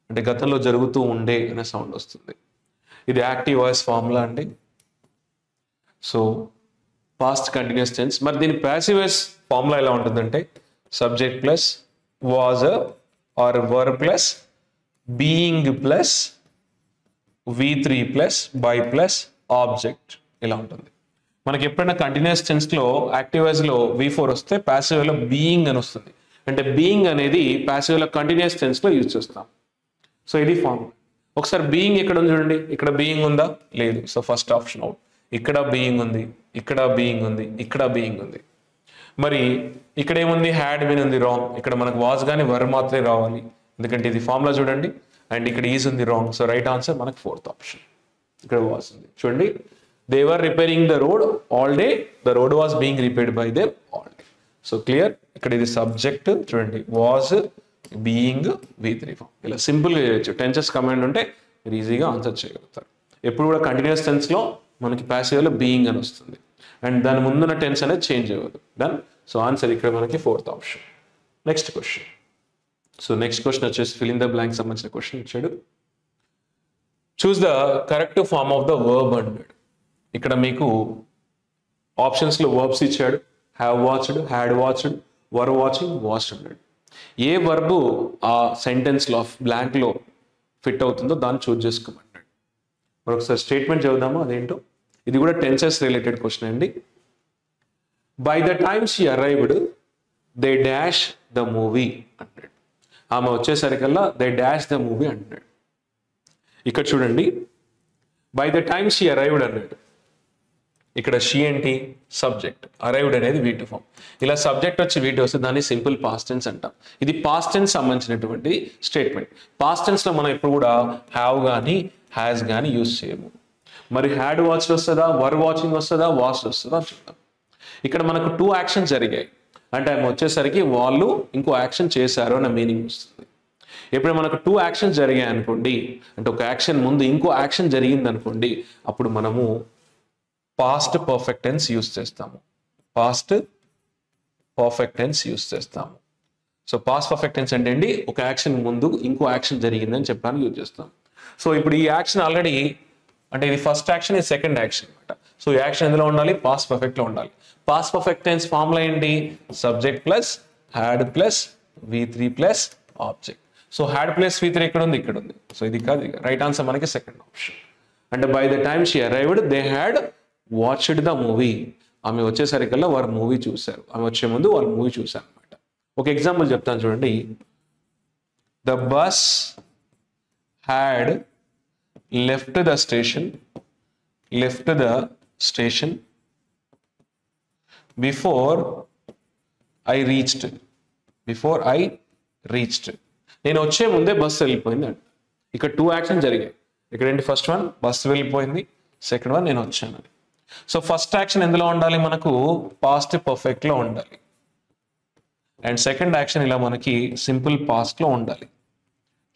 అంటే గతంలో జరుగుతూ ఉండే అనే సౌండ్ వస్తుంది. ఇది యాక్టివ్ వాయిస్ ఫార్ములా అండి. So past continuous tense. మరి దీని ప్యాసివ్ వాయిస్ ఫార్ములా ఎలా ఉంటుందంటే subject plus was or were plus being plus V3 plus by plus object ఇలా ఉంటుంది. మనకి ఎప్పుడైనా కంటిన్యూస్ టెన్స్లో యాక్టివ్ వాయిస్లో V4 వస్తే ప్యాసివ్లో బీయింగ్ అని వస్తుంది. అంటే బీయింగ్ అనేది ప్యాసివ్లో కంటిన్యూస్ టెన్స్లో యూజ్ చేస్తాం. సో ఇది ఫార్మ్. ఒకసారి బీయింగ్ ఎక్కడ ఉంది చూడండి. ఇక్కడ బీయింగ్ ఉందా? లేదు. So first option out. ఇక్కడ బీయింగ్ ఉంది, ఇక్కడ బీయింగ్ ఉంది, ఇక్కడ బీయింగ్ ఉంది. మరి ఇక్కడ ఏముంది? హ్యాడ్ బీన్ ఉంది, రాంగ్. ఇక్కడ మనకు వాజ్ కానీ వర్ మాత్రమే రావాలి, ఎందుకంటే ఇది ఫార్ములా చూడండి. అండ్ ఇక్కడ ఈజ్ ఉంది, రాంగ్. సో రైట్ ఆన్సర్ మనకు ఫోర్త్ ఆప్షన్. ఇక్కడ వాజ్ ఉంది చూడండి. They were repairing the road all day, the road was being repaired by them all day. So clear. ఇక్కడ ఇది సబ్జెక్ట్ చూడండి, వాజ్ బీయింగ్ V3 ఫామ్. ఇలా సింపుల్గా చేయొచ్చు. టెన్సెస్ కమాండ్ ఉంటే మీరు ఈజీగా ఆన్సర్ చేయగలుగుతారు. ఎప్పుడు కూడా కంటిన్యూస్ టెన్స్లో మనకి ప్యాసివ్లో బీయింగ్ అని వస్తుంది అండ్ దాని ముందున్న టెన్స్ అనేది చేంజ్ అవ్వదు. డన్. సో ఆన్సర్ ఇక్కడ మనకి fourth option. Next question. So next question వచ్చేసి ఫిల్ ఇన్ ద బ్లాంక్ సంబంధించిన క్వశ్చన్ ఇచ్చాడు. Choose the correct form of the verb అన్నాడు. ఇక్కడ మీకు ఆప్షన్స్లో వర్బ్స్ ఇచ్చాడు. Have watched, had watched, were watching, watched అన్నాడు. ఏ వర్బు ఆ సెంటెన్స్లో బ్లాంక్లో ఫిట్ అవుతుందో దాన్ని చూజ్ చేసుకోమన్నాడు. మరొకసారి స్టేట్మెంట్ చదువుదామా అదేంటో. ఇది కూడా టెన్సెస్ రిలేటెడ్ క్వశ్చన్ అండి. By the time she arrived they dash the movie అంటాడు. ఆమె వచ్చేసరికల్లా దే డాష్ ద మూవీ అంటున్నాడు. ఇక్కడ చూడండి, by the time she arrived అన్నాడు. ఇక్కడ షీ ఏంటి? సబ్జెక్ట్. అరైవ్డ్ అనేది V2 ఫామ్. ఇలా సబ్జెక్ట్ వచ్చి V2 వస్తే దాన్ని సింపుల్ పాస్ట్ టెన్స్ అంటాం. ఇది పాస్ట్ టెన్స్ సంబంధించినటువంటి స్టేట్మెంట్. పాస్ట్ టెన్స్లో మనం ఎప్పుడు కూడా హ్యావ్ కానీ హ్యాస్ కానీ యూజ్ చేయము. మరి హ్యాడ్ వాచ్డ్ వస్తుందా, వర్ వాచింగ్ వస్తుందా, వాచ్డ్ వస్తుందా చూద్దాం. ఇక్కడ మనకు 2 యాక్షన్స్ జరిగాయి అంటే ఆమె వచ్చేసరికి వాళ్ళు ఇంకో యాక్షన్ చేశారు అన్న మీనింగ్ వస్తుంది. ఎప్పుడు మనకు 2 యాక్షన్స్ జరిగాయి అనుకోండి, అంటే ఒక యాక్షన్ ముందు ఇంకో యాక్షన్ జరిగింది అనుకోండి, అప్పుడు మనము పాస్ట్ పర్ఫెక్ట్ టెన్స్ యూజ్ చేస్తాము. పాస్ట్ పర్ఫెక్ట్ టెన్స్ యూజ్ చేస్తాము. సో పాస్ట్ పర్ఫెక్ట్ టెన్స్ అంటే అండి ఒక యాక్షన్ ముందు ఇంకో యాక్షన్ జరిగిందని చెప్పడానికి యూజ్ చేస్తాం. సో ఇప్పుడు ఈ యాక్షన్ ఆల్రెడీ అంటే ఇది ఫస్ట్ యాక్షన్, ఇది సెకండ్ యాక్షన్ అనమాట. సో ఈ యాక్షన్ ఎందులో ఉండాలి? పాస్ట్ పర్ఫెక్ట్లో ఉండాలి. పాస్ట్ పర్ఫెక్ట్ టెన్స్ ఫార్ములా ఏంటి? Subject plus had plus V3 plus object. So had plus V3 ఎక్కడ ఉంది? ఇక్కడ ఉంది. సో ఇది కాదు. రైట్ ఆన్సర్ మనకి సెకండ్ ఆప్షన్. అంటే by the time she arrived they had watched the movie. ఆమె వచ్చేసరికల్లా వారు మూవీ చూశారు. ఆమె వచ్చే ముందు వాళ్ళు మూవీ చూశారు అనమాట. ఒక ఎగ్జాంపుల్ చెప్తాను చూడండి. The bus had left the station before I reached. నేను వచ్చే ముందే బస్సు వెళ్ళిపోయింది అంట. ఇక్కడ 2 యాక్షన్ జరిగాయి. ఇక్కడ ఏంటి? ఫస్ట్ వన్ బస్సు వెళ్ళిపోయింది, సెకండ్ వన్ నేను వచ్చానని. సో ఫస్ట్ యాక్షన్ ఎందులో ఉండాలి? మనకు పాస్ట్ పర్ఫెక్ట్లో ఉండాలి. అండ్ సెకండ్ యాక్షన్ ఇలా మనకి సింపుల్ పాస్ట్లో ఉండాలి.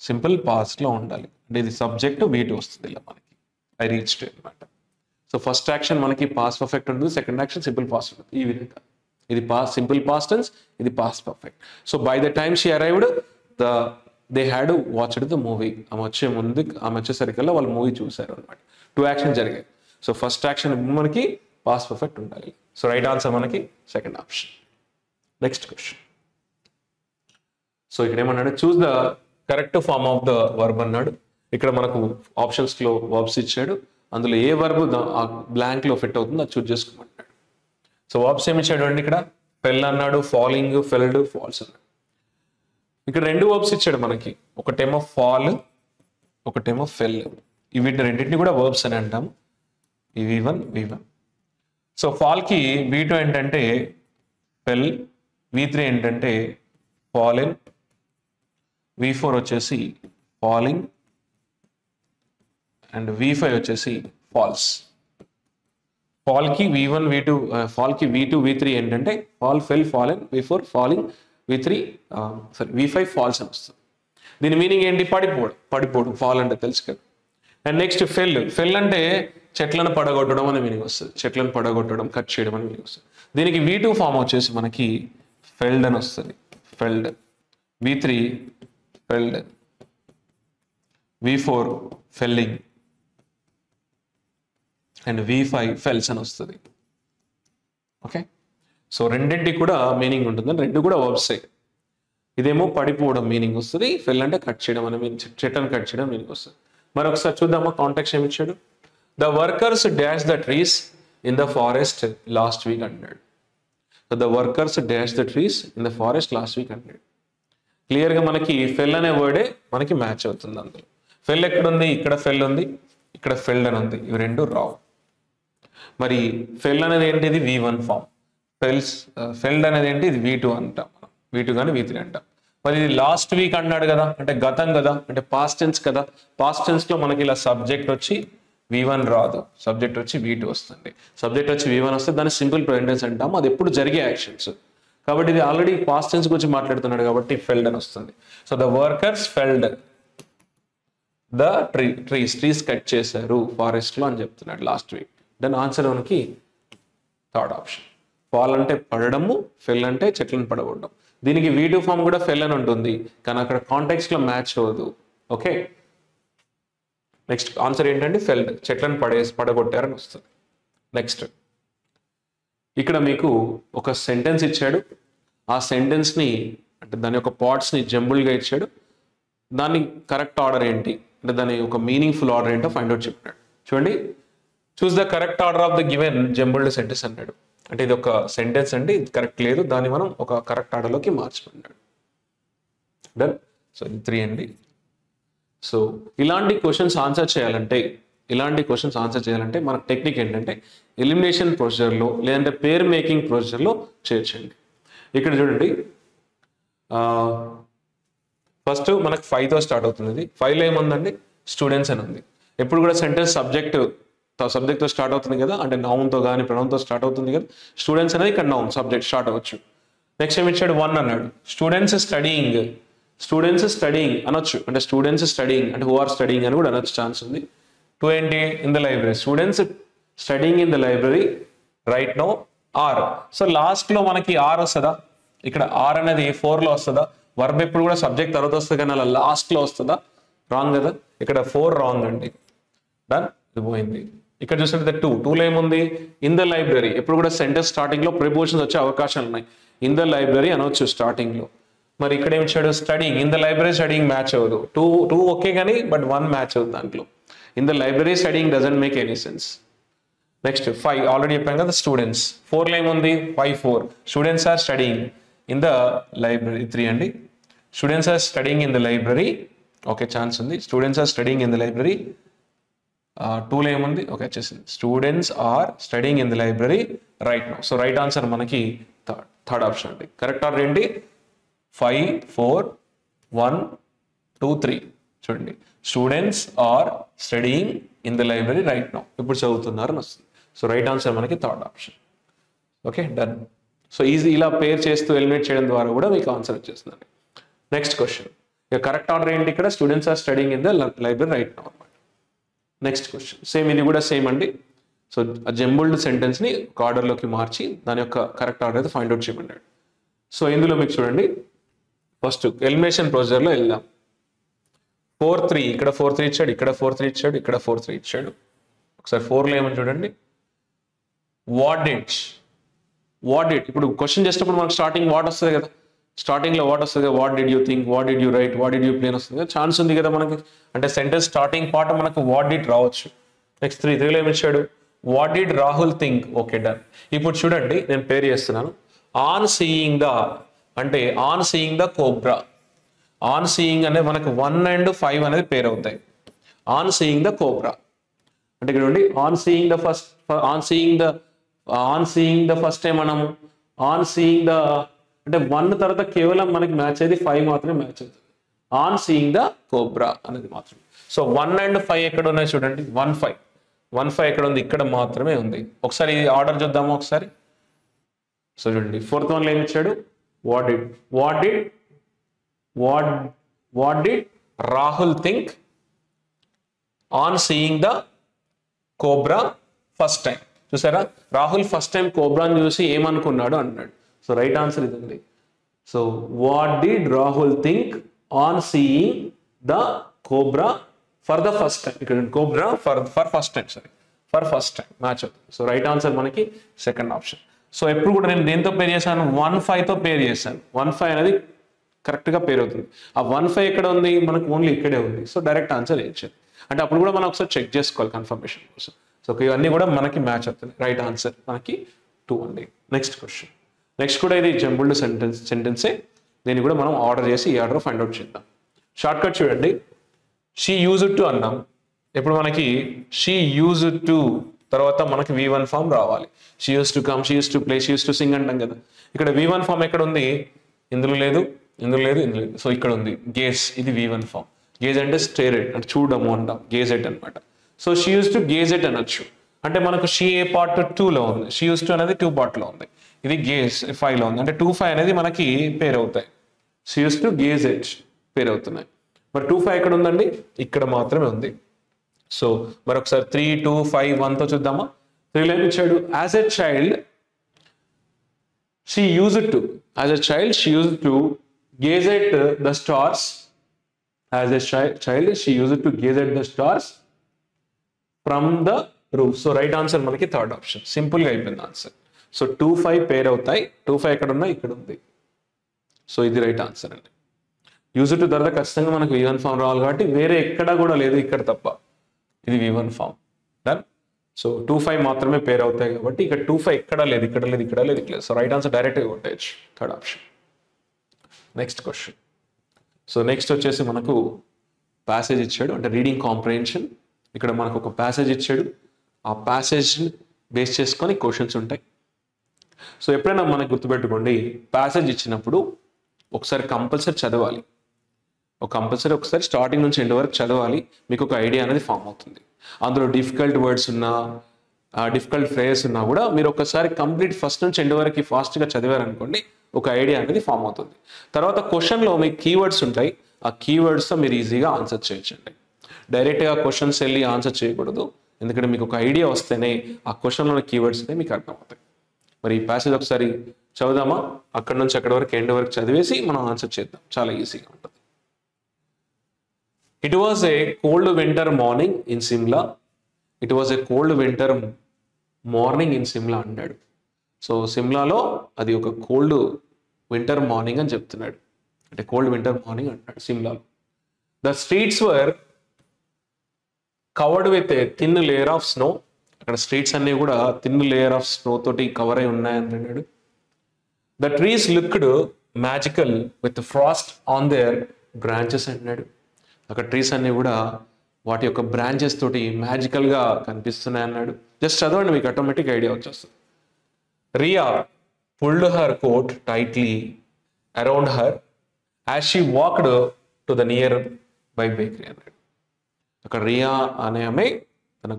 సింపుల్ పాస్ట్లో ఉండాలి. అంటే ఇది సబ్జెక్ట్ V2 వస్తుంది ఇలా మనకి. ఐ రీచ్డ్ అనమాట. సో ఫస్ట్ యాక్షన్ మనకి పాస్ట్ పర్ఫెక్ట్ ఉంటుంది, సెకండ్ యాక్షన్ సింపుల్ పాస్ట్ ఉంటుంది. ఈ విధంగా ఇది సింపుల్ పాస్ట్ టెన్స్, ఇది past perfect. So by the time she arrived they had watched the movie. ఆమె వచ్చేసరికల్లా వాళ్ళు మూవీ చూశారు అనమాట. 2 యాక్షన్ జరిగాయి. సో ఫస్ట్ యాక్షన్ మనకి పాస్ట్ పర్ఫెక్ట్ ఉండాలి. సో రైట్ ఆన్సర్ మనకి second option. Next question. So ఇక్కడ ఏమన్నాడు? Choose the correct form of the verb అన్నాడు. ఇక్కడ మనకు ఆప్షన్స్లో వర్బ్స్ ఇచ్చాడు. అందులో ఏ వర్బ్ బ్లాంక్లో ఫిట్ అవుతుందో అది చూజ్ చేసుకోమంటాడు. సో వర్బ్స్ ఏమి ఇచ్చాడు అండి? ఇక్కడ ఫెల్ అన్నాడు, ఫాలింగ్, ఫెల్డ్, ఫాల్స్ అన్నాడు. ఇక్కడ 2 వర్బ్స్ ఇచ్చాడు మనకి. ఒకటేమో ఫాల్, ఒకటేమో ఫెల్. వీటిని రెండింటిని కూడా వర్బ్స్ అని అంటాము. V1, V1. సో ఫాల్కి V2 ఏంటంటే ఫెల్, V3 ఏంటంటే ఫాలెన్, V4 వచ్చేసి ఫాలింగ్ అండ్ V5 వచ్చేసి falls. ఫాల్కి V1 V2 ఫాల్కి V2 V3 ఏంటంటే fall, fell, fallen, V4 falling, V3 V5 falls అని వస్తుంది. దీని మీనింగ్ ఏంటి? పడిపోవడం ఫాల్ అంటే తెలుసు కదా. అండ్ నెక్స్ట్ ఫెల్ అంటే చెట్లను పడగొట్టడం అనే మీనింగ్ వస్తుంది. చెట్లను పడగొట్టడం, కట్ చేయడం అని మీనింగ్ వస్తుంది. దీనికి V2 ఫామ్ వచ్చేసి మనకి ఫెల్డ్ అని వస్తుంది. ఫెల్డ్, V3 ఫెల్డ్, V4 felling and V5 feels అని వస్తుంది. ఓకే, సో రెండింటికి కూడా మీనింగ్ ఉంటుంది, రెండు కూడా వర్బ్సే. ఇదేమో పడిపోవడం మీనింగ్ వస్తుంది, ఫెల్ అంటే కట్ చేయడం అనే మీనింగ్, చెట్లను కట్ చేయడం మీనింగ్ వస్తుంది. మరి ఒకసారి చూద్దామా కాంటాక్ట్ ఏమి ఇచ్చాడు. The workers dash the trees in the forest last week అన్నాడు. The workers dash the trees in the forest last week అన్నాడు. క్లియర్గా మనకి ఫెల్ అనే వర్డే మనకి మ్యాచ్ అవుతుంది. అందులో ఫెల్ ఎక్కడుంది? ఇక్కడ ఫెల్ ఉంది, ఇక్కడ ఫెల్డ్ అని ఉంది. ఇవి రెండు రావు. మరి ఫెల్ అనేది ఏంటి? ఇది V1 ఫామ్. ఫెల్డ్ అనేది ఏంటి? ఇది V2 అంటాం, V2 కానీ V3 అంటాం. మరి ఇది లాస్ట్ వీక్ అన్నాడు కదా, అంటే గతం కదా, అంటే పాస్ట్ టెన్స్ కదా. పాస్ట్ టెన్స్ లో మనకి ఇలా సబ్జెక్ట్ వచ్చి V1 రాదు, సబ్జెక్ట్ వచ్చి V2 వస్తుంది. సబ్జెక్ట్ వచ్చి V1 వస్తే దాన్ని సింపుల్ ప్రెజెంట్ టెన్స్ అంటాము. అది ఎప్పుడు జరిగే యాక్షన్స్ కాబట్టి ఇది ఆల్రెడీ పాస్ట్ టెన్స్ గురించి మాట్లాడుతున్నాడు కాబట్టి ఫెల్డ్ అని వస్తుంది. So the workers ఫెల్డ్ the trees cut చేశారు ఫారెస్ట్ లో అని చెప్తున్నాడు లాస్ట్ వీక్. దాని ఆన్సర్ మనకి థర్డ్ ఆప్షన్. ఫాల్ అంటే పడడము, ఫెల్ అంటే చెట్లను పడగొట్టడం. దీనికి V2 ఫామ్ కూడా ఫెల్ అని ఉంటుంది, కానీ అక్కడ కాంటెక్స్ట్ లో మ్యాచ్ అవ్వదు. ఓకే, నెక్స్ట్ ఆన్సర్ ఏంటంటే ఫెల్డ్, చెట్లను పడగొట్టారని వస్తుంది. నెక్స్ట్ ఇక్కడ మీకు ఒక సెంటెన్స్ ఇచ్చాడు. ఆ సెంటెన్స్ని అంటే దాని యొక్క పార్ట్స్ని జంబుల్గా ఇచ్చాడు. దాన్ని కరెక్ట్ ఆర్డర్ ఏంటి అంటే దాని ఒక మీనింగ్ఫుల్ ఆర్డర్ ఏంటో ఫైండ్ అవుట్ చెప్పాడు. చూడండి, చూస్ the correct order of the given jumbled sentence అన్నాడు. అంటే ఇది ఒక సెంటెన్స్ అండి, ఇది కరెక్ట్ లేదు, దాన్ని మనం ఒక కరెక్ట్ ఆర్డర్లోకి మార్చుకున్నాడు. డన్. సో ఇది 3 అండి. సో ఇలాంటి క్వశ్చన్స్ ఆన్సర్ చేయాలంటే మన టెక్నిక్ ఏంటంటే ఎలిమినేషన్ ప్రొసీజర్లో లేదంటే పేర్ మేకింగ్ ప్రొసీజర్లో చేర్చండి. ఇక్కడ చూడండి, ఫస్ట్ మనకు 5తో స్టార్ట్ అవుతుంది. ఇది 5లో ఏముందండి? స్టూడెంట్స్ అని ఉంది. ఎప్పుడు కూడా సెంటెన్స్ సబ్జెక్ట్తో స్టార్ట్ అవుతుంది కదా, అంటే నౌన్తో కానీ ప్రొనౌన్తో స్టార్ట్ అవుతుంది కదా. స్టూడెంట్స్ అనేది ఇక్కడ నౌన్, సబ్జెక్ట్ స్టార్ట్ అవ్వచ్చు. నెక్స్ట్ ఏమి ఇచ్చాడు? 1 అన్నాడు. స్టూడెంట్స్ స్టడీయింగ్ అనొచ్చు, అంటే స్టూడెంట్స్ స్టడీయింగ్ అంటే హూ ఆర్ స్టడీయింగ్ అని కూడా అనొచ్చు, ఛాన్స్ ఉంది. 2 ఏంటి? In the library, students studying in the library right now are. So లాస్ట్లో మనకి ఆర్ వస్తుందా? ఇక్కడ ఆర్ అనేది 4లో వస్తుందా? వర్బ్ ఎప్పుడు కూడా సబ్జెక్ట్ తర్వాత వస్తుంది కానీ అలా లాస్ట్లో వస్తుందా? రాంగ్ కదా, ఇక్కడ 4 రాంగ్ అండి. డన్, ఇది పోయింది. ఇక్కడ చూసినట్లయితే 2లో ఏముంది? In the library. ఎప్పుడు కూడా సెంటెన్స్ స్టార్టింగ్ లో ప్రిపోజిషన్స్ వచ్చే అవకాశాలు ఉన్నాయి. ఇన్ ద లైబ్రరీ అనొచ్చు స్టార్టింగ్ లో. మరి ఇక్కడ ఏమి ఇచ్చాడు? Studying. In the library studying match అవ్వదు. 2 ఓకే కానీ బట్ 1 మ్యాచ్ అవుతుంది దాంట్లో. In the library studying doesn't make any sense. Next 5 already చెప్పాం కదా స్టూడెంట్స్. 4లో ఏముంది? 5 students are studying in the library. 3 అండి. Students are studying in the library. Okay, chance ఉంది. Students are studying in the library. 2లో ఏముంది? Okay, వచ్చేసింది. Students are studying in the library right now. So right answer మనకి third option అండి. Correct order ఏంటి? 5, 4, 1, 2, 3. చూడండి, students are studying in the library right now. ఇప్పుడు చదువుతున్నారు అని వస్తుంది. సో రైట్ ఆన్సర్ మనకి third option. Okay, done. So easy ఇలా పేర్ చేస్తూ ఎలిమినేట్ చేయడం ద్వారా కూడా మీకు ఆన్సర్ వచ్చేస్తుంది. నెక్స్ట్ క్వశ్చన్, ఇక కరెక్ట్ ఆర్డర్ ఏంటి? ఇక్కడ students are studying in the library right now. Next question same, ఇది కూడా సేమ్ అండి. సో ఆ జంబుల్డ్ సెంటెన్స్ని ఒక ఆర్డర్లోకి మార్చి దాని యొక్క కరెక్ట్ ఆర్డర్ అయితే ఫైండ్ అవుట్ చేయమన్నాడు. సో ఇందులో మీకు చూడండి, ఫస్ట్ ఎలిమినేషన్ ప్రొసీజర్లో వెళ్దాం. 4-3, ఇక్కడ 4-3 ఇచ్చాడు, ఇక్కడ 4-3 ఇచ్చాడు, ఇక్కడ 4-3 ఇచ్చాడు. ఒకసారి 4లో ఏమని చూడండి, వాట్ డిడ్. ఇప్పుడు క్వశ్చన్ చేసినప్పుడు మనకు స్టార్టింగ్ వాట్ వస్తుంది కదా, స్టార్టింగ్ లో వాట్ వస్తుంది కదా, what did you think, what did you write, what did you plan వస్తుంది కదా, ఛాన్స్ ఉంది కదా మనకి. అంటే సెంటెన్స్ స్టార్టింగ్ పార్ట్ మనకు వాట్ డిడ్ రావచ్చు. నెక్స్ట్ 3లో ఏమి ఇచ్చాడు? What did Rahul think. Okay, done. ఇప్పుడు చూడండి, నేను పేరు చేస్తున్నాను. ఆన్ సీయింగ్ ద అంటే on seeing the cobra. On seeing అనేది మనకు 1 and 5 అనేది పేరు అవుతాయి. ఆన్ సీయింగ్ ద కోబ్రా అంటే ఇక్కడ on seeing the on seeing the first time మనము ఆన్ సీయింగ్ ద అంటే 1 తర్వాత కేవలం మనకి మ్యాచ్ అయ్యేది 5 మాత్రమే మ్యాచ్ అవుతుంది. ఆన్ సీయింగ్ ద కోబ్రా అనేది మాత్రమే. సో 1 and 5 ఎక్కడ ఉన్నాయి చూడండి. 1 5 ఎక్కడ ఉంది? ఇక్కడ మాత్రమే ఉంది. ఒకసారి ఆర్డర్ చూద్దాము ఒకసారి. సో చూడండి 4th one ఏమి ఇచ్చాడు? What did Rahul think on seeing the cobra first time. చూసారా, రాహుల్ ఫస్ట్ టైం కోబ్రాని చూసి ఏమనుకున్నాడు అన్నాడు. సో రైట్ ఆన్సర్ ఇది ఉంది. So what did Rahul think on seeing the cobra for the first time. ఇక్కడ cobra for first time, for first time match అవుతుంది. So right answer మనకి second option. So ఎప్పుడు కూడా నేను దేంతో పేర్ చేశాను? 1 5తో పేర్ చేశాను. 1 5 అనేది కరెక్ట్గా పేర్ అవుతుంది. ఆ 1 5 ఎక్కడ ఉంది? మనకు ఓన్లీ ఇక్కడే ఉంది. సో డైరెక్ట్ ఆన్సర్ ఇచ్చారు. అంటే అప్పుడు కూడా మనం ఒకసారి చెక్ చేసుకోవాలి కన్ఫర్మేషన్ కోసం. సో ఇవన్నీ కూడా మనకి మ్యాచ్ అవుతుంది. రైట్ ఆన్సర్ మనకి 2 అండి. Next question. నెక్స్ట్ కూడా ఇది జంబుల్డ్ సెంటెన్సే. దీన్ని కూడా మనం ఆర్డర్ చేసి ఈ ఆర్డర్ ఫైండ్ అవుట్ చేద్దాం. షార్ట్ కట్ చూడండి. షీ యూజ్డ్ టు అన్నాం. ఇప్పుడు మనకి షీ యూజ్డ్ టు తర్వాత మనకి V1 ఫామ్ రావాలి. She use to come, she use to play, she use to sing అంటాం కదా. ఇక్కడ V1 ఫామ్ ఎక్కడ ఉంది? ఇందులో లేదు. సో ఇక్కడ ఉంది గేజ్. ఇది V1 ఫామ్. గేజ్ అంటే స్టేర్ ఎట్ అంటే చూడము అంటాం. గేజ్ ఎట్ అనమాట. So she use to gaze at అనొచ్చు. అంటే మనకు షీ ఏ పార్ట్ 2లో ఉంది. షీ యూస్ టు అనేది 2 పార్ట్లో ఉంది. ఇది గేజ్ 5లో ఉంది. అంటే 2 5 అనేది మనకి పేర్ అవుతాయి. She use to gaze at pair అవుతున్నాయి. మరి 2 5 ఎక్కడ ఉందండి? ఇక్కడ మాత్రమే ఉంది. సో మరొకసారి 3 2 5 1తో చూద్దామా. 3 లైన్ ఇచ్చాడు. As a child she used to gaze at the stars. As a child she used to gaze at the stars from the roof. So right answer మనకి థర్డ్ ఆప్షన్. సింపుల్ గా అయిపోయింది answer. So 2 5 పేర్ అవుతాయి. 2 5 ఎక్కడ ఉన్నాయి? ఇక్కడ ఉంది. So ఇది right answer అండి. యూజ్ టు తర్వాత ఖచ్చితంగా మనకు V1 ఫామ్ రావాలి కాబట్టి వేరే ఎక్కడా కూడా లేదు, ఇక్కడ తప్ప. ఇది V1 ఫామ్. డన్. సో 2 5 మాత్రమే పేర్ అవుతాయి కాబట్టి ఇక్కడ 2 5 ఎక్కడా లేదు, ఇక్కడ లేదు, ఇక్కడ లేదు, ఇక్కడ లేదు. సో రైట్ ఆన్సర్ డైరెక్ట్గా కొట్టేయచ్చు. Third option. Next question. So next వచ్చేసి మనకు ప్యాసేజ్ ఇచ్చాడు, అంటే రీడింగ్ కాంప్రహెన్షన్. ఇక్కడ మనకు ఒక ప్యాసేజ్ ఇచ్చాడు. ఆ ప్యాసేజ్ బేస్ చేసుకొని క్వశ్చన్స్ ఉంటాయి. సో ఎప్పుడైనా మనకు గుర్తుపెట్టుకోండి, ప్యాసేజ్ ఇచ్చినప్పుడు ఒకసారి కంపల్సరీ చదవాలి. ఒకసారి స్టార్టింగ్ నుంచి ఎండ్ వరకు చదవాలి. మీకు ఒక ఐడియా అనేది ఫామ్ అవుతుంది. అందులో డిఫికల్ట్ వర్డ్స్ ఉన్నా, డిఫికల్ట్ ఫ్రేజెస్ ఉన్నా కూడా మీరు ఒకసారి కంప్లీట్ ఫస్ట్ నుంచి ఎండ్ వరకు ఫాస్ట్గా చదివారనుకోండి, ఒక ఐడియా అనేది ఫామ్ అవుతుంది. తర్వాత క్వశ్చన్లో మీకు కీవర్డ్స్ ఉంటాయి. ఆ కీవర్డ్స్తో మీరు ఈజీగా ఆన్సర్ చేయొచ్చండి. డైరెక్ట్గా క్వశ్చన్స్ వెళ్ళి ఆన్సర్ చేయకూడదు. ఎందుకంటే మీకు ఒక ఐడియా వస్తేనే ఆ క్వశ్చన్లోని కీవర్డ్స్ అనేవి మీకు అర్థమవుతాయి. మరి ఈ ప్యాసేజ్ ఒకసారి చదువుదామా? అక్కడ నుంచి అక్కడ వరకు ఎండ్ వరకు చదివేసి మనం ఆన్సర్ చేద్దాం. చాలా ఈజీగా ఉంటుంది. It was a cold winter morning in Simla. అన్నాడు. సో సిమ్లాలో అది ఒక కోల్డ్ వింటర్ మార్నింగ్ అని చెప్తున్నాడు. అంటే కోల్డ్ వింటర్ మార్నింగ్ అంటాడు సిమ్లాలో. The streets were covered with a thin layer of snow. అక్కడ స్ట్రీట్స్ అన్ని కూడా థిన్ లేయర్ ఆఫ్ స్నో తోటి కవర్ అయి ఉన్నాయన్నాడు. The trees looked magical with frost on their branches అన్నాడు. అక్కడ ట్రీస్ అన్ని కూడా వాటి యొక్క బ్రాంచెస్ తోటి మ్యాజికల్గా కనిపిస్తున్నాయి అన్నాడు. జస్ట్ చదవండి, మీకు ఆటోమేటిక్ ఐడియా వచ్చేస్తుంది. Riya pulled her coat tightly around her as she walked to the nearby bakery అన్నాడు. అక్కడ రియా అనే ఆమె తన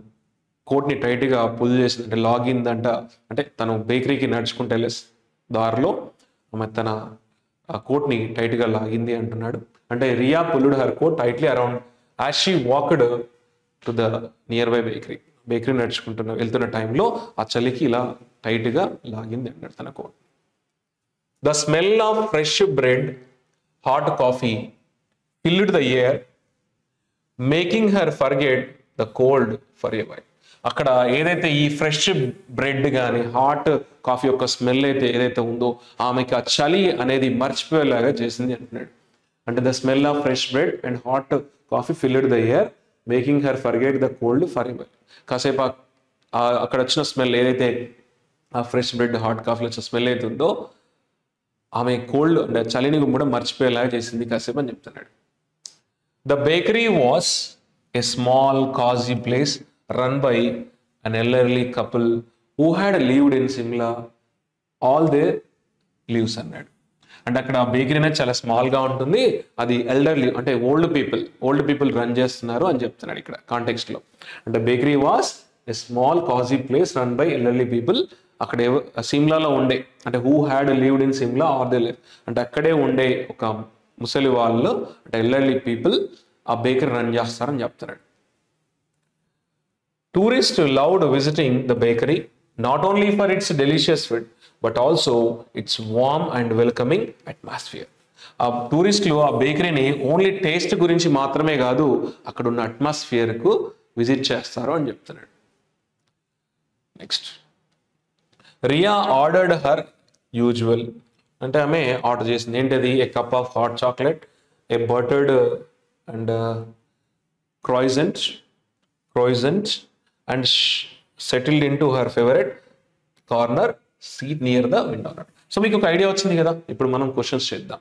కోట్ని టైట్గా పుల్ చేసింది, అంటే లాగిందంట. అంటే తను బేకరీకి నడుచుకుంటూ వెళ్ళే దారిలో ఆమె తన కోట్ని టైట్గా లాగింది అంటున్నాడు. అంటే Riya pulled her coat tightly around as she walked to the nearby bakery వెళ్తున్న టైంలో ఆ చలికి ఇలా టైట్గా లాగింది అన్నాడు తన coat. The smell of fresh bread hot coffee filled the air making her forget the cold for a while. అక్కడ ఏదైతే ఈ ఫ్రెష్ బ్రెడ్ కానీ హాట్ కాఫీ యొక్క స్మెల్ అయితే ఏదైతే ఉందో ఆమెకి ఆ చలి అనేది మర్చిపోయేలాగా చేసింది అంటున్నాడు. అంటే the smell of fresh bread and hot coffee filled the air making her forget the cold for a while. కాసేపు అక్కడ వచ్చిన స్మెల్ ఏదైతే ఆ ఫ్రెష్ బ్రెడ్ హాట్ కాఫీలో వచ్చిన స్మెల్ అయితే ఉందో ఆమె కోల్డ్ అంటే చలిని కూడా మర్చిపోయేలాగా చేసింది కాసేపు అని చెప్తున్నాడు. The bakery was a small cozy place run by an elderly couple who had lived in Shimla all their lives అన్నాడు. అంటే అక్కడ బేకరీ అనేది చాలా స్మాల్గా ఉంటుంది, అది ఎల్డర్లీ అంటే ఓల్డ్ పీపుల్ రన్ చేస్తున్నారు అని చెప్తున్నాడు ఇక్కడ కాంటెక్స్ట్లో. అంటే bakery was a small cozy place run by elderly people. అక్కడ సిమ్లాలో ఉండే అంటే who had lived in Shimla or they live అంటే అక్కడే ఉండే ఒక ముసలి వాళ్ళు అంటే ఎల్డర్లీ పీపుల్ ఆ బేకరీ రన్ చేస్తారని చెప్తున్నాడు. Tourists loved visiting the bakery not only for its delicious food but also its warm and welcoming atmosphere. ఆ టూరిస్టులు ఆ బేకరీని ఓన్లీ టేస్ట్ గురించి మాత్రమే కాదు అక్కడ ఉన్న అట్మాస్ఫియర్కు విజిట్ చేస్తారు అని చెప్తున్నాడు. Next, Riya ordered her usual అంటే ఆమె ఆర్డర్ చేసింది ఏంటది, a cup of hot chocolate, a buttered and croissant and settled into her favorite corner seat near the window. So మీకు ఒక ఐడియా వచ్చింది కదా, ఇప్పుడు మనం క్వశ్చన్స్ చేద్దాం.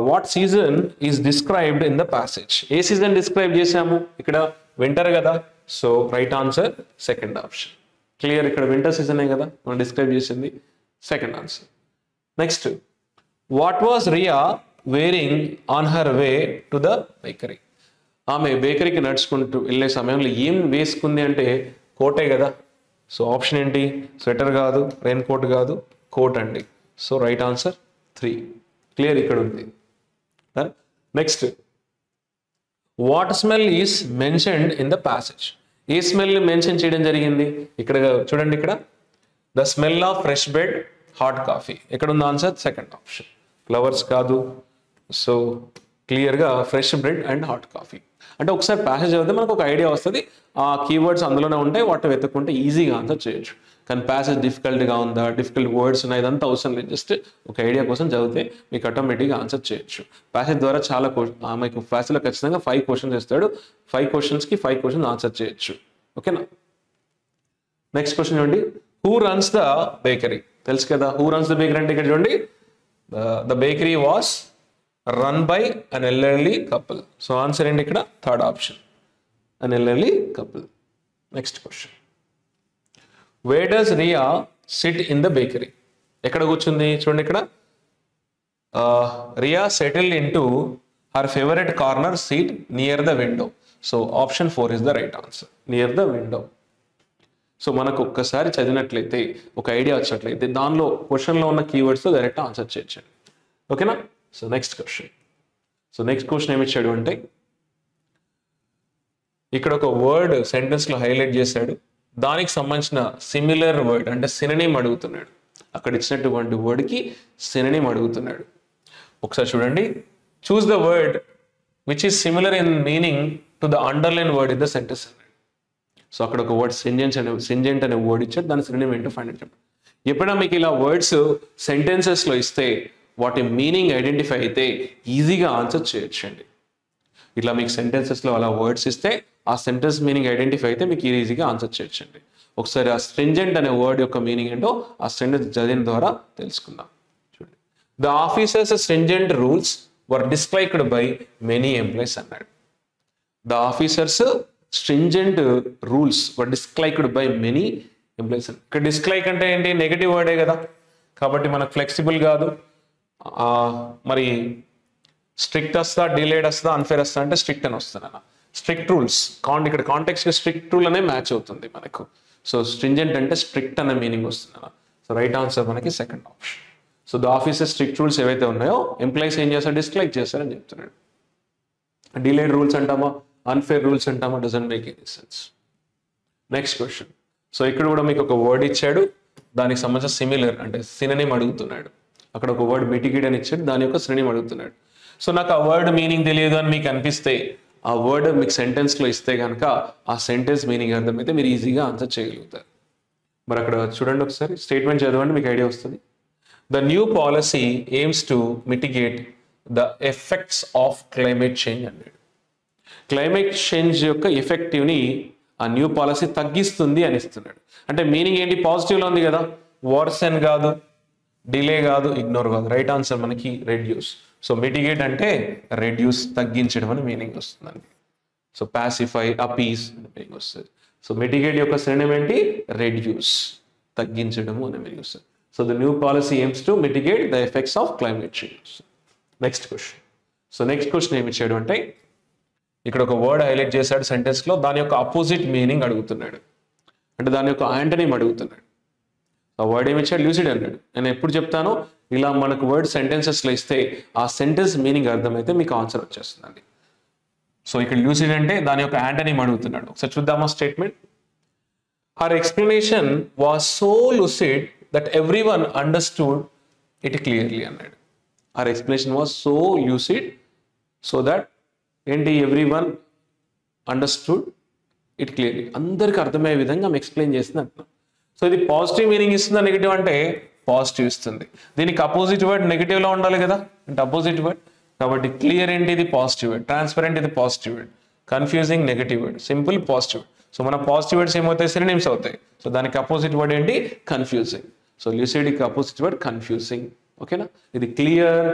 What season is described in the passage? ఏ సీజన్ డిస్క్రైబ్ చేసాము? ఇక్కడ వింటర్ కదా, so right answer second option. Clear, ఇక్కడ వింటర్ సీజనే కదా మనం డిస్క్రైబ్ చేసింది, second answer. Next, what was Riya wearing on her way to the bakery? ఆమె బేకరీకి నడుచుకుంటూ వెళ్ళే సమయంలో ఏం వేసుకుంది అంటే కోటే కదా, సో ఆప్షన్ ఏంటి, స్వెటర్ కాదు, రెయిన్ కోట్ కాదు, కోట్ అండి. So right answer 3. క్లియర్, ఇక్కడ ఉంది. Next, what smell is mentioned in the passage? A smell mention చేయడం జరిగింది? ఇక్కడ చూడండి, ఇక్కడ the smell of fresh bread, hot coffee. ఎక్కడ ఉంది ఆన్సర్? Second option. ఫ్లవర్స్ కాదు, సో క్లియర్గా fresh bread and hot coffee. అంటే ఒకసారి ప్యాసేజ్ చదివితే మనకు ఒక ఐడియా వస్తుంది, ఆ కీవర్డ్స్ అందులోనే ఉంటాయి, వాటిని వెతుక్కుంటే ఈజీగా ఆన్సర్ చేయొచ్చు. కానీ ప్యాసేజ్ డిఫికల్ట్గా ఉందా, డిఫికల్ట్ వర్డ్స్ ఉన్నాయి, ఇదంతా అవసరం లేదు, జస్ట్ ఒక ఐడియా కోసం చదివితే మీకు ఆటోమేటిక్గా ఆన్సర్ చేయొచ్చు. ప్యాసేజ్ ద్వారా చాలా మీకు ప్యాసేజ్లో ఖచ్చితంగా 5 క్వశ్చన్స్ ఇస్తాడు, 5 క్వశ్చన్స్కి 5 క్వశ్చన్స్ ఆన్సర్ చేయొచ్చు. ఓకేనా? నెక్స్ట్ క్వశ్చన్ చూడండి, హూ రన్స్ ద బేకరీ? తెలుసు కదా, హూ రన్స్ ద బేకరీ అంటే ఇక్కడ చూడండి, the bakery was run by an elderly couple. So answer ఏంటి ఇక్కడ? Third option, an elderly couple. Next question, where does Riya sit in the bakery? ఎక్కడ కూర్చుంది? చూడండి ఇక్కడ, Riya settled into her favorite corner seat near the window. So option 4 is the right answer, near the window. So మనకు ఒక్కసారి చదివినట్లయితే ఒక idea వచ్చినట్లయితే దానిలో క్వశ్చన్లో ఉన్న కీవర్డ్స్తో డైరెక్ట్ ఆన్సర్ చేయొచ్చు. ఓకేనా? సో నెక్స్ట్ క్వశ్చన్ ఏమి ఇచ్చాడు అంటే, ఇక్కడ ఒక వర్డ్ సెంటెన్స్లో హైలైట్ చేశాడు, దానికి సంబంధించిన సిమిలర్ వర్డ్ అంటే సినోనిమ్ అడుగుతున్నాడు. అక్కడ ఇచ్చినటువంటి వర్డ్కి సినోనిమ్ అడుగుతున్నాడు. ఒకసారి చూడండి, choose the word which is similar in meaning to the underline word in the sentence అన్నాడు. సో అక్కడ ఒక వర్డ్ సింజెంట్ అనే వర్డ్ ఇచ్చాడు, దాని సినోనిమ్ ఏంటో ఫైండ్ అవుట్. ఎప్పుడైనా మీకు ఇలా వర్డ్స్ సెంటెన్సెస్లో ఇస్తే వాటి మీనింగ్ ఐడెంటిఫై అయితే ఈజీగా ఆన్సర్ చేయొచ్చండి. ఇట్లా మీకు సెంటెన్సెస్లో అలా వర్డ్స్ ఇస్తే ఆ సెంటెన్స్ మీనింగ్ ఐడెంటిఫై అయితే మీకు ఈజీగా ఆన్సర్ చేయొచ్చండి. ఒకసారి ఆ స్ట్రింజెంట్ అనే వర్డ్ యొక్క మీనింగ్ ఏంటో ఆ సెంటెన్స్ చదివిన ద్వారా తెలుసుకుందాం. చూడండి, the officers stringent rules were disliked by many employees అన్నాడు. The officers stringent rules were disliked by many employees. ఇక్కడ డిస్లైక్ అంటే ఏంటి? నెగిటివ్ వర్డే కదా, కాబట్టి మనకు ఫ్లెక్సిబుల్ కాదు. మరి స్ట్రిక్ట్ వస్తా, డిలేడ్ వస్తా, అన్ఫేర్ వస్తా అంటే స్ట్రిక్ట్ అని వస్తుంది అన్న. స్ట్రిక్ట్ రూల్స్ ఇక్కడ కాంటెక్స్ట్ స్ట్రిక్ట్ రూల్ అనే మ్యాచ్ అవుతుంది మనకు. సో స్ట్రింజెంట్ అంటే స్ట్రిక్ట్ అనే మీనింగ్ వస్తుంది అన్న. సో రైట్ ఆన్సర్ మనకి second option. So the officer strict rules ఏవైతే ఉన్నాయో ఎంప్లాయీస్ ఏం చేస్తారు? డిస్లైక్ చేస్తారని చెప్తున్నాడు. డిలేడ్ రూల్స్ అంటామా, అన్ఫేర్ రూల్స్ అంటామా, doesn't make any sense. Next question, so ఇక్కడ కూడా మీకు ఒక వర్డ్ ఇచ్చాడు, దానికి సంబంధించిన సిమిలర్ అంటే సినోనిమ్ అడుగుతున్నాడు. అక్కడ ఒక వర్డ్ మిటిగేట్ అని ఇచ్చాడు, దాని యొక్క సినోనిమ్ అడుగుతున్నాడు. సో నాకు ఆ వర్డ్ మీనింగ్ తెలియదు అని మీకు అనిపిస్తే ఆ వర్డ్ మీకు సెంటెన్స్లో ఇస్తే కనుక ఆ సెంటెన్స్ మీనింగ్ అర్థమైతే మీరు ఈజీగా ఆన్సర్ చేయగలుగుతారు. మరి అక్కడ చూడండి, ఒకసారి స్టేట్మెంట్ చదవండి, మీకు ఐడియా వస్తుంది. The new policy AIIMS to mitigate the effects of climate change అన్నాడు. క్లైమేట్ చేంజ్ యొక్క ఎఫెక్టివ్ని ఆ న్యూ పాలసీ తగ్గిస్తుంది అని ఇస్తున్నాడు. అంటే మీనింగ్ ఏంటి? పాజిటివ్లో ఉంది కదా, వర్సెన్ కాదు, డిలే కాదు, ఇగ్నోర్ కాదు. రైట్ ఆన్సర్ మనకి రెడ్యూస్. సో మిటిగేట్ అంటే రెడ్యూస్, తగ్గించడం అని మీనింగ్ వస్తుందండి. సో పాసిఫై, అపీస్ అని మీనింగ్ వస్తుంది. సో మిటిగేట్ యొక్క సినోనిమ్ ఏంటి? రెడ్యూస్, తగ్గించడము అనే మీనింగ్ వస్తుంది. So the new policy AIIMS to mitigate the effects of climate change. Next question. So next question ఏమి ఇచ్చాడు అంటే ఇక్కడ ఒక వర్డ్ హైలైట్ చేశాడు సెంటెన్స్లో, దాని యొక్క అపోజిట్ మీనింగ్ అడుగుతున్నాడు, అంటే దాని యొక్క యాంటనీమ్ అడుగుతున్నాడు. ఆ వర్డ్ ఏమి ఇచ్చాడు? లూసిడ్ అన్నాడు. నేను ఎప్పుడు చెప్తాను, ఇలా మనకు వర్డ్ సెంటెన్సెస్లో ఇస్తే ఆ సెంటెన్స్ మీనింగ్ అర్థమైతే మీకు ఆన్సర్ వచ్చేస్తుందండి. సో ఇక్కడ లూసిడ్ అంటే దాని యొక్క యాంటనీమ్ అడుగుతున్నాడు. ఒకసారి చూద్దామా statement. Her explanation was so lucid that everyone understood it clearly అన్నాడు. Her explanation was so lucid so that ఏంటి? Everyone understood it clearly, అందరికి అర్థమయ్యే విధంగా ఆమె ఎక్స్ప్లెయిన్ చేస్తుంది అంటున్నాం. సో ఇది పాజిటివ్ మీనింగ్ ఇస్తుందా, నెగిటివ్ అంటే పాజిటివ్ ఇస్తుంది. దీనికి అపోజిట్ వర్డ్ నెగిటివ్లో ఉండాలి కదా, అంటే అపోజిట్ వర్డ్. కాబట్టి క్లియర్ ఏంటి? ఇది పాజిటివ్ వర్డ్. ట్రాన్స్పరెంట్ ఇది positive word. Confusing negative word. Simple positive. So మన పాజిటివ్ వర్డ్స్ ఏమవుతాయి? సినోనిమ్స్ అవుతాయి. సో దానికి అపోజిట్ వర్డ్ ఏంటి? కన్ఫ్యూజింగ్. సో ల్యూసిడ్కి అపోజిట్ వర్డ్ కన్ఫ్యూజింగ్. ఓకేనా? ఇది క్లియర్,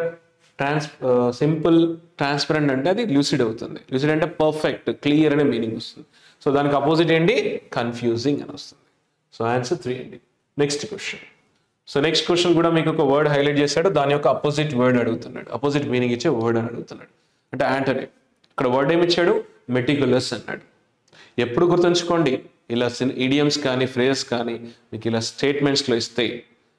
సింపుల్, ట్రాన్స్పరెంట్ అంటే అది లూసిడ్ అవుతుంది. లూసిడ్ అంటే పర్ఫెక్ట్, క్లియర్ అనే మీనింగ్ వస్తుంది. సో దానికి అపోజిట్ ఏంటి? కన్ఫ్యూజింగ్ అని వస్తుంది. సో ఆన్సర్ 3 అండి. Next question. So next question కూడా మీకు ఒక వర్డ్ హైలైట్ చేశాడు, దాని యొక్క అపోజిట్ వర్డ్ అడుగుతున్నాడు, అపోజిట్ మీనింగ్ ఇచ్చే వర్డ్ అని అడుగుతున్నాడు, అంటే యాంటోనిమ్. ఇక్కడ వర్డ్ ఏమి ఇచ్చాడు? మెటికులస్ అన్నాడు. ఎప్పుడు గుర్తుంచుకోండి, ఇలా ఇడియమ్స్ కానీ ఫ్రేజెస్ కానీ మీకు ఇలా స్టేట్మెంట్స్లో ఇస్తే,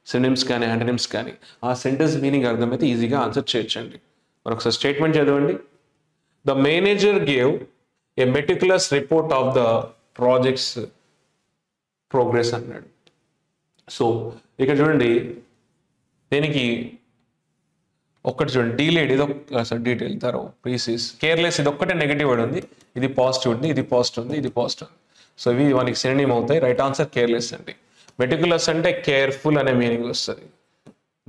సినోనిమ్స్ కానీ యాంటోనిమ్స్ కానీ, ఆ సెంటెన్స్ మీనింగ్ అర్థమైతే ఈజీగా ఆన్సర్ చేయొచ్చండి. మరొకసారి స్టేట్మెంట్ చదవండి. The manager gave a meticulous report of the projects progress అన్నాడు. సో ఇక్కడ చూడండి, దీనికి ఒక్కటి చూడండి, డీలేడ్ ఇది డీటెయిల్ తరో ప్రీసీస్ కేర్లెస్ ఇది ఒక్కటే నెగిటివ్ వర్డ్ ఉంది, ఇది పాజిటివ్ ఉంది, ఇది పాజిటివ్ ఉంది, ఇది పాజిటివ్ ఉంది. సో ఇవి మనకి సినోనిమ్ అవుతాయి. రైట్ ఆన్సర్ కేర్లెస్ అండి. మెటికులస్ అంటే కేర్ఫుల్ అనే మీనింగ్ వస్తుంది,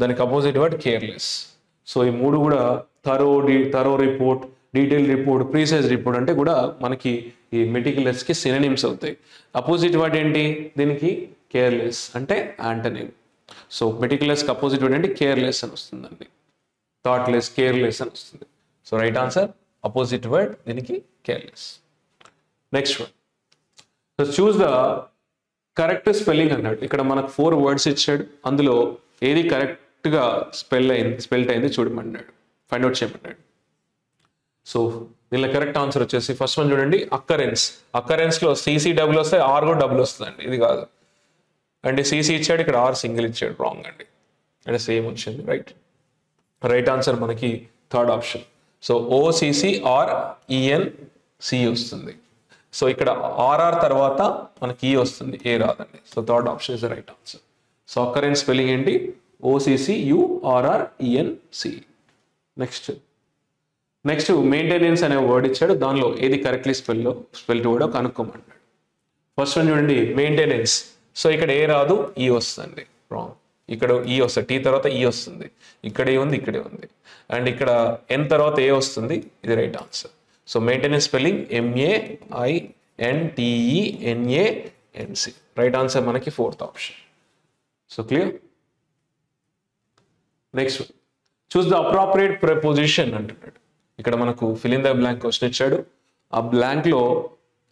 దానికి అపోజిట్ వర్డ్ కేర్లెస్. సో ఈ మూడు కూడా thorough report, detail report, precise report అంటే కూడా మనకి ఈ మెటికులస్కి సినోనిమ్స్ అవుతాయి. అపోజిట్ వర్డ్ ఏంటి దీనికి? కేర్లెస్ అంటే యాంటోనిమ్. సో మెటికులస్కి అపోజిట్ వర్డ్ ఏంటి? కేర్లెస్ అని వస్తుందండి. థాట్లెస్, కేర్లెస్ అని వస్తుంది. So right answer opposite word దీనికి careless. Next one. So choose the correct spelling అన్నాడు. ఇక్కడ మనకు 4 వర్డ్స్ ఇచ్చాడు, అందులో ఏది కరెక్ట్గా స్పెల్ట్ అయింది చూడమన్నాడు, ఫైండ్ అవుట్ చేయమన్నాడు. సో దీనిలో కరెక్ట్ ఆన్సర్ వచ్చేసి ఫస్ట్ వన్ చూడండి, అక్కరెన్స్. అక్కరెన్స్లో సిసి డబుల్ వస్తాయి, ఆర్ కూడా డబుల్ వస్తుందండి, ఇది కాదు. అంటే సిసి ఇచ్చాడు, ఇక్కడ ఆర్ సింగిల్ ఇచ్చాడు, రాంగ్ అండి, అంటే సేమ్ వచ్చింది. రైట్ ఆన్సర్ మనకి third option. So O C C R E N C వస్తుంది. సో ఇక్కడ ఆర్ఆర్ తర్వాత మనకి ఈ వస్తుంది, ఏ రాదండి. So third option is the right answer. So occurrence spelling ఏంటి? O C C U R R E N C. Next maintenance అనే వర్డ్ ఇచ్చాడు, దానిలో ఏది కరెక్ట్లీ స్పెల్డ్ వర్డో కనుక్కోమన్నాడు. ఫస్ట్ వన్ చూడండి, మెయింటెనెన్స్. సో ఇక్కడ ఏ రాదు, ఈ వస్తుంది, రాంగ్. ఇక్కడ ఈ వస్తుంది, టీ తర్వాత ఈ వస్తుంది, ఇక్కడే ఉంది, ఇక్కడే ఉంది. అండ్ ఇక్కడ ఎన్ తర్వాత ఏ వస్తుంది, ఇది right answer. So maintenance spelling MEINTENANC. Right answer మనకి fourth option. So clear. Next choose the appropriate preposition అంటున్నాడు. ఇక్కడ మనకు fill in the blank question ఇచ్చాడు, ఆ బ్లాంక్లో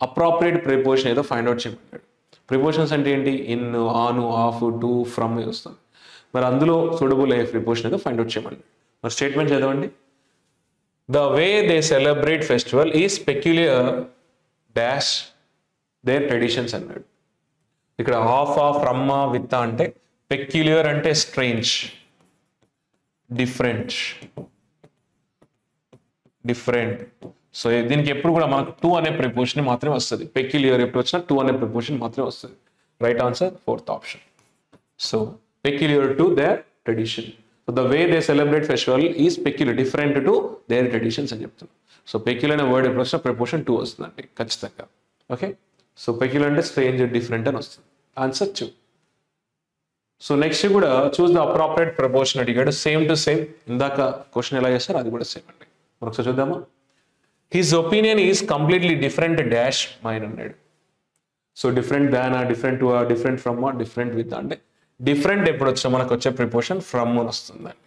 అప్రాప్రియేట్ ప్రిపోజిషన్ ఏదో ఫైండ్ అవుట్ చేయమన్నాడు. ప్రిపోజిషన్స్ అంటే ఏంటి? ఇన్, ఆను, ఆఫ్, టు, ఫ్రమ్ వస్తుంది. మరి అందులో సూటబుల్ అయ్యే ప్రిపోజిషన్ ఏదో ఫైండ్ అవుట్ చేయమన్నాడు. మరి స్టేట్మెంట్ చదవండి. The way they celebrate festival is peculiar dash their traditions అన్నాడు. ఇక్కడ ఆఫ్, ఫ్రమ్, విత్ అంటే పెక్యులియర్ అంటే స్ట్రేంజ్, డిఫరెంట్. సో దీనికి ఎప్పుడు కూడా మనకు టు అనే ప్రిపోజిషన్ మాత్రమే వస్తుంది. పెక్యులియర్ ఎప్పుడు వచ్చినా టు అనే ప్రిపోజిషన్ మాత్రమే వస్తుంది. Right answer fourth option. So peculiar to their tradition. So the way they celebrate festival is peculiar, different to their traditions అని చెప్తున్నాం. సో పెక్యులియర్ అనే వర్డ్ ఎప్పుడు వచ్చినా ప్రిపోజిషన్ టు వస్తుందండి ఖచ్చితంగా. ఓకే. సో పెక్యులియర్ అంటే స్ట్రేంజ్, డిఫరెంట్ అని వస్తుంది. ఆన్సర్ 2. సో నెక్స్ట్ కూడా చూస్ ద అప్రాప్రియేట్ ప్రపోర్షన్ అడిగాడు. సేమ్ టు సేమ్, ఇందాక క్వశ్చన్ ఎలా చేస్తారు అది కూడా సేమ్ అండి. ఒకసారి చూద్దామా. His opinion is completely different dash mine అన్నాడు. So different than, different to, different from, different with అంటే డిఫరెంట్ ఎప్పుడు వచ్చినా మనకు వచ్చే ప్రిపోర్షన్ ఫ్రమ్ అని వస్తుందండి.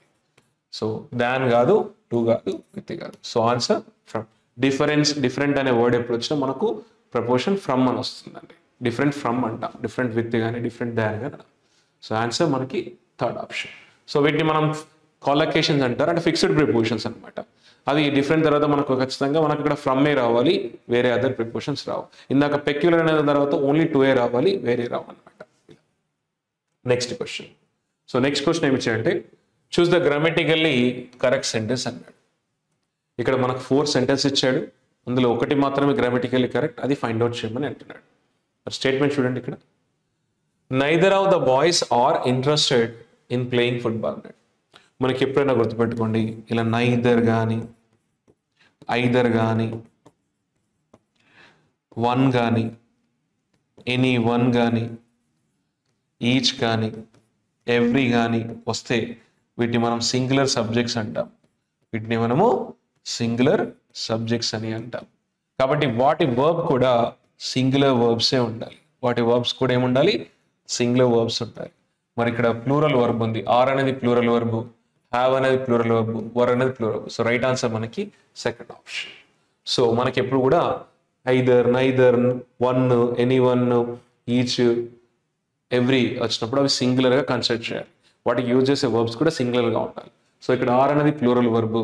సో దాన్ కాదు, టు కాదు, విత్ కాదు. So answer from. డిఫరెంట్ అనే వర్డ్ ఎప్పుడు వచ్చినా మనకు ప్రపోర్షన్ ఫ్రమ్ అని వస్తుందండి. డిఫరెంట్ ఫ్రమ్ అంటాం, డిఫరెంట్ విత్ కానీ డిఫరెంట్ దాన్ కానీ. సో ఆన్సర్ మనకి థర్డ్ ఆప్షన్. సో వీటిని మనం కాలొకేషన్స్ అంటారు, అంటే ఫిక్స్డ్ ప్రిపోజిషన్స్ అనమాట. అది డిఫరెంట్ తర్వాత మనకు ఖచ్చితంగా మనకు ఇక్కడ ఫ్రమ్ ఏ రావాలి, వేరే అదర్ ప్రిపోజిషన్స్ రావు. ఇందాక పెక్యులర్ అనే తర్వాత ఓన్లీ టు ఏ రావాలి, వేరే రావు అనమాట. Next question. So next question ఏమి ఇచ్చాడంటే choose the grammatically correct sentence అన్నాడు. ఇక్కడ మనకు 4 సెంటెన్స్ ఇచ్చాడు, అందులో ఒకటి మాత్రమే గ్రామటికల్లీ కరెక్ట్, అది ఫైండ్ అవుట్ చేయమని అంటున్నాడు. స్టేట్మెంట్ చూడండి ఇక్కడ, neither of the boys are interested in playing football అన్నాడు. మనకి ఎప్పుడైనా గుర్తుపెట్టుకోండి, ఇలా నైదర్ కానీ ఐదర్ కానీ వన్ కానీ ఎనీ వన్ కానీ ఈచ్ కానీ ఎవ్రీ కానీ వస్తే వీటిని మనం సింగులర్ సబ్జెక్ట్స్ అంటాం. వీటిని మనము సింగులర్ సబ్జెక్ట్స్ అని అంటాం. కాబట్టి వాటి వర్బ్ కూడా సింగులర్ వర్బ్సే ఉండాలి. వాటి వర్బ్స్ కూడా ఏముండాలి, సింగులర్ వర్బ్స్ ఉండాలి. మరి ఇక్కడ ప్లూరల్ వర్బ్ ఉంది, ఆర్ అనేది ప్లూరల్ వర్బ్, హ్యావ్ అనేది ప్లూరల్ వర్బ్, వర్ అనేది plural verb. So right answer మనకి సెకండ్ ఆప్షన్. సో మనకి ఎప్పుడు కూడా either, neither, one, any one, each, every వచ్చినప్పుడు అవి సింగులర్గా కన్సిడర్ చేయాలి. వాటికి యూజ్ చేసే వర్బ్స్ కూడా సింగులర్గా ఉండాలి. సో ఇక్కడ ఆర్ అనేది ప్లూరల్ వర్బ్,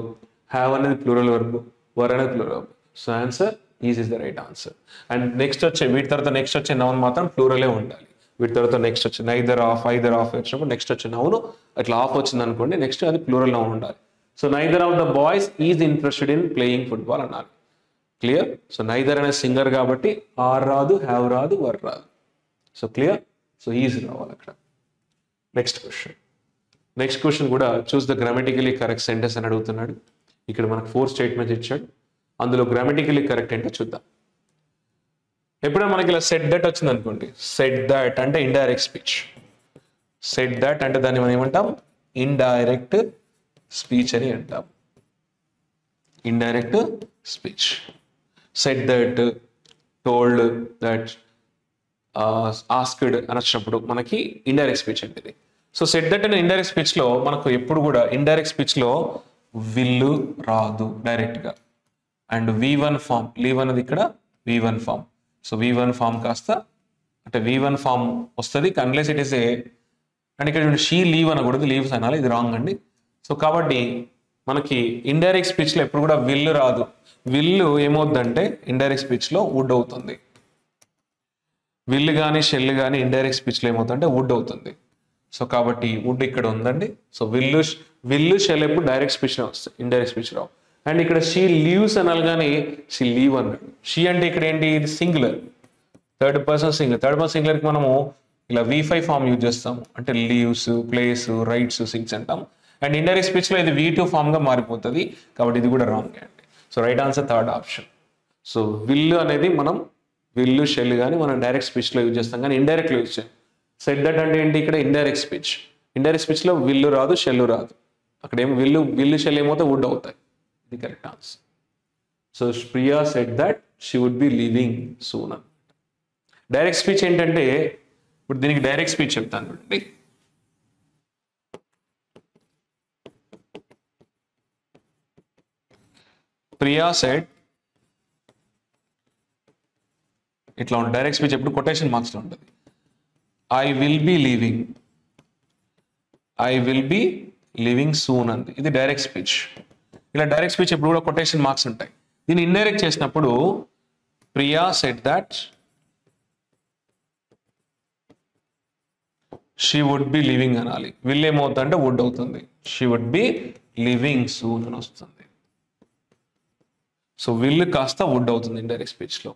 హ్యావ్ అనేది ప్లూరల్ వర్బ్, వర్ అనేది plural verb. So answer is is the right answer. And next వీటి తర్వాత నెక్స్ట్ వచ్చే నౌన్ మాత్రం ప్లూరలే ఉండాలి. వీటి తర్వాత నెక్స్ట్ వచ్చి నైదర్ ఆఫ్, ఐదర్ ఆఫ్ వచ్చినప్పుడు నెక్స్ట్ వచ్చే నౌన్ అట్లా ఆఫ్ వచ్చింది అనుకోండి, నెక్స్ట్ అది ప్లూరల్ నౌన్ ఉండాలి. So neither of the boys is interested in playing football అన్నారు. క్లియర్? సో నైదర్ అనేది సింగర్ కాబట్టి ఆర్ రాదు, హ్యావ్ రాదు, వర్ రాదు. So clear? సో ఈజ్ రావాలి అక్కడ. Next question. నెక్స్ట్ క్వశ్చన్ కూడా choose the grammatically correct sentence అని అడుగుతున్నాడు. ఇక్కడ మనకు 4 స్టేట్మెంట్స్ ఇచ్చాడు, అందులో గ్రామటికలీ కరెక్ట్ ఏంటో చూద్దాం. ఎప్పుడైనా మనకి ఇలా సెట్ దట్ వచ్చింది అనుకోండి, సెట్ దట్ అంటే ఇండైరెక్ట్ స్పీచ్. సెట్ దట్ అంటే దాన్ని మనం ఏమంటాం, ఇండైరెక్ట్ స్పీచ్ అని అంటాం. Indirect speech. Set that, told that, asked అని వచ్చినప్పుడు మనకి ఇండైరెక్ట్ స్పీచ్ అంటే ఇది. సో సెట్ దట్ అనే ఇండైరెక్ట్ స్పీచ్లో మనకు ఎప్పుడు కూడా ఇండైరెక్ట్ స్పీచ్లో విల్లు రాదు డైరెక్ట్గా. అండ్ V1 ఫామ్, లీవ్ అనేది ఇక్కడ V1 form. So V1 form కాస్త అంటే V1 ఫామ్ వస్తుంది unless it is a, and ఇక్కడ షీ లీవ్ అనకూడదు, లీవ్స్ అనాలి, ఇది రాంగ్ అండి. సో కాబట్టి మనకి ఇండైరెక్ట్ స్పీచ్లో ఎప్పుడు కూడా విల్లు రాదు. విల్లు ఏమవుతుందంటే ఇండైరెక్ట్ స్పీచ్లో వుడ్ అవుతుంది. విల్లు కానీ షెల్ కానీ ఇండైరెక్ట్ స్పీచ్లో ఏమవుతుందంటే వుడ్ అవుతుంది. సో కాబట్టి వుడ్ ఇక్కడ ఉందండి. సో విల్లు షెల్ ఎప్పుడు డైరెక్ట్ స్పీచ్లో వస్తాయి, ఇండైరెక్ట్ స్పీచ్ రావు. అండ్ ఇక్కడ షీ లీవ్స్ అనగానే షీ లీవ్ అన్నాడు. షీ అంటే ఇక్కడ ఏంటి, ఇది singular, third person singular. Third person సింగులర్కి మనము ఇలా V5 ఫామ్ యూజ్ చేస్తాము, అంటే లీవ్స్, ప్లేస్, రైట్స్, సింగ్స్ అంటాం. అండ్ ఇండైరెక్ట్ స్పీచ్లో ఇది V2 ఫామ్గా మారిపోతుంది, కాబట్టి ఇది కూడా రాంగ్ అండి. So right answer third option. So will అనేది మనం విల్లు షెల్ కానీ మనం డైరెక్ట్ స్పీచ్లో యూజ్ చేస్తాం, కానీ ఇండైరెక్ట్లో యూజ్ చేయం. సెట్ దట్ అంటే ఏంటి, ఇక్కడ ఇండైరెక్ట్ స్పీచ్. ఇండైరెక్ట్ స్పీచ్లో విల్లు రాదు, షెల్ రాదు. అక్కడ ఏమో విల్లు షెల్ ఏమవుతే వుడ్ అవుతాయి. ఇది correct answer. So Priya said that she would be leaving soon అని. డైరెక్ట్ స్పీచ్ ఏంటంటే ఇప్పుడు దీనికి డైరెక్ట్ స్పీచ్ చెప్తాను చూడండి. ప్రియా సెట్ ఇట్లా ఉంటుంది. డైరెక్ట్ స్పీచ్ ఎప్పుడు కొటేషన్ మార్క్స్లో ఉంటుంది. I will be leaving, I will be living soon అంది. ఇది డైరెక్ట్ స్పీచ్. ఇలా డైరెక్ట్ స్పీచ్ ఎప్పుడు కూడా కొటేషన్ మార్క్స్ ఉంటాయి. దీన్ని ఇండైరెక్ట్ చేసినప్పుడు Priya said that she would be living అనాలి. విల్ ఏమవుతుందంటే వుడ్ అవుతుంది. She would be living soon అని వస్తుంది. సో విల్ కాస్త వుడ్ అవుతుంది ఇండైరెక్ట్ స్పీచ్లో.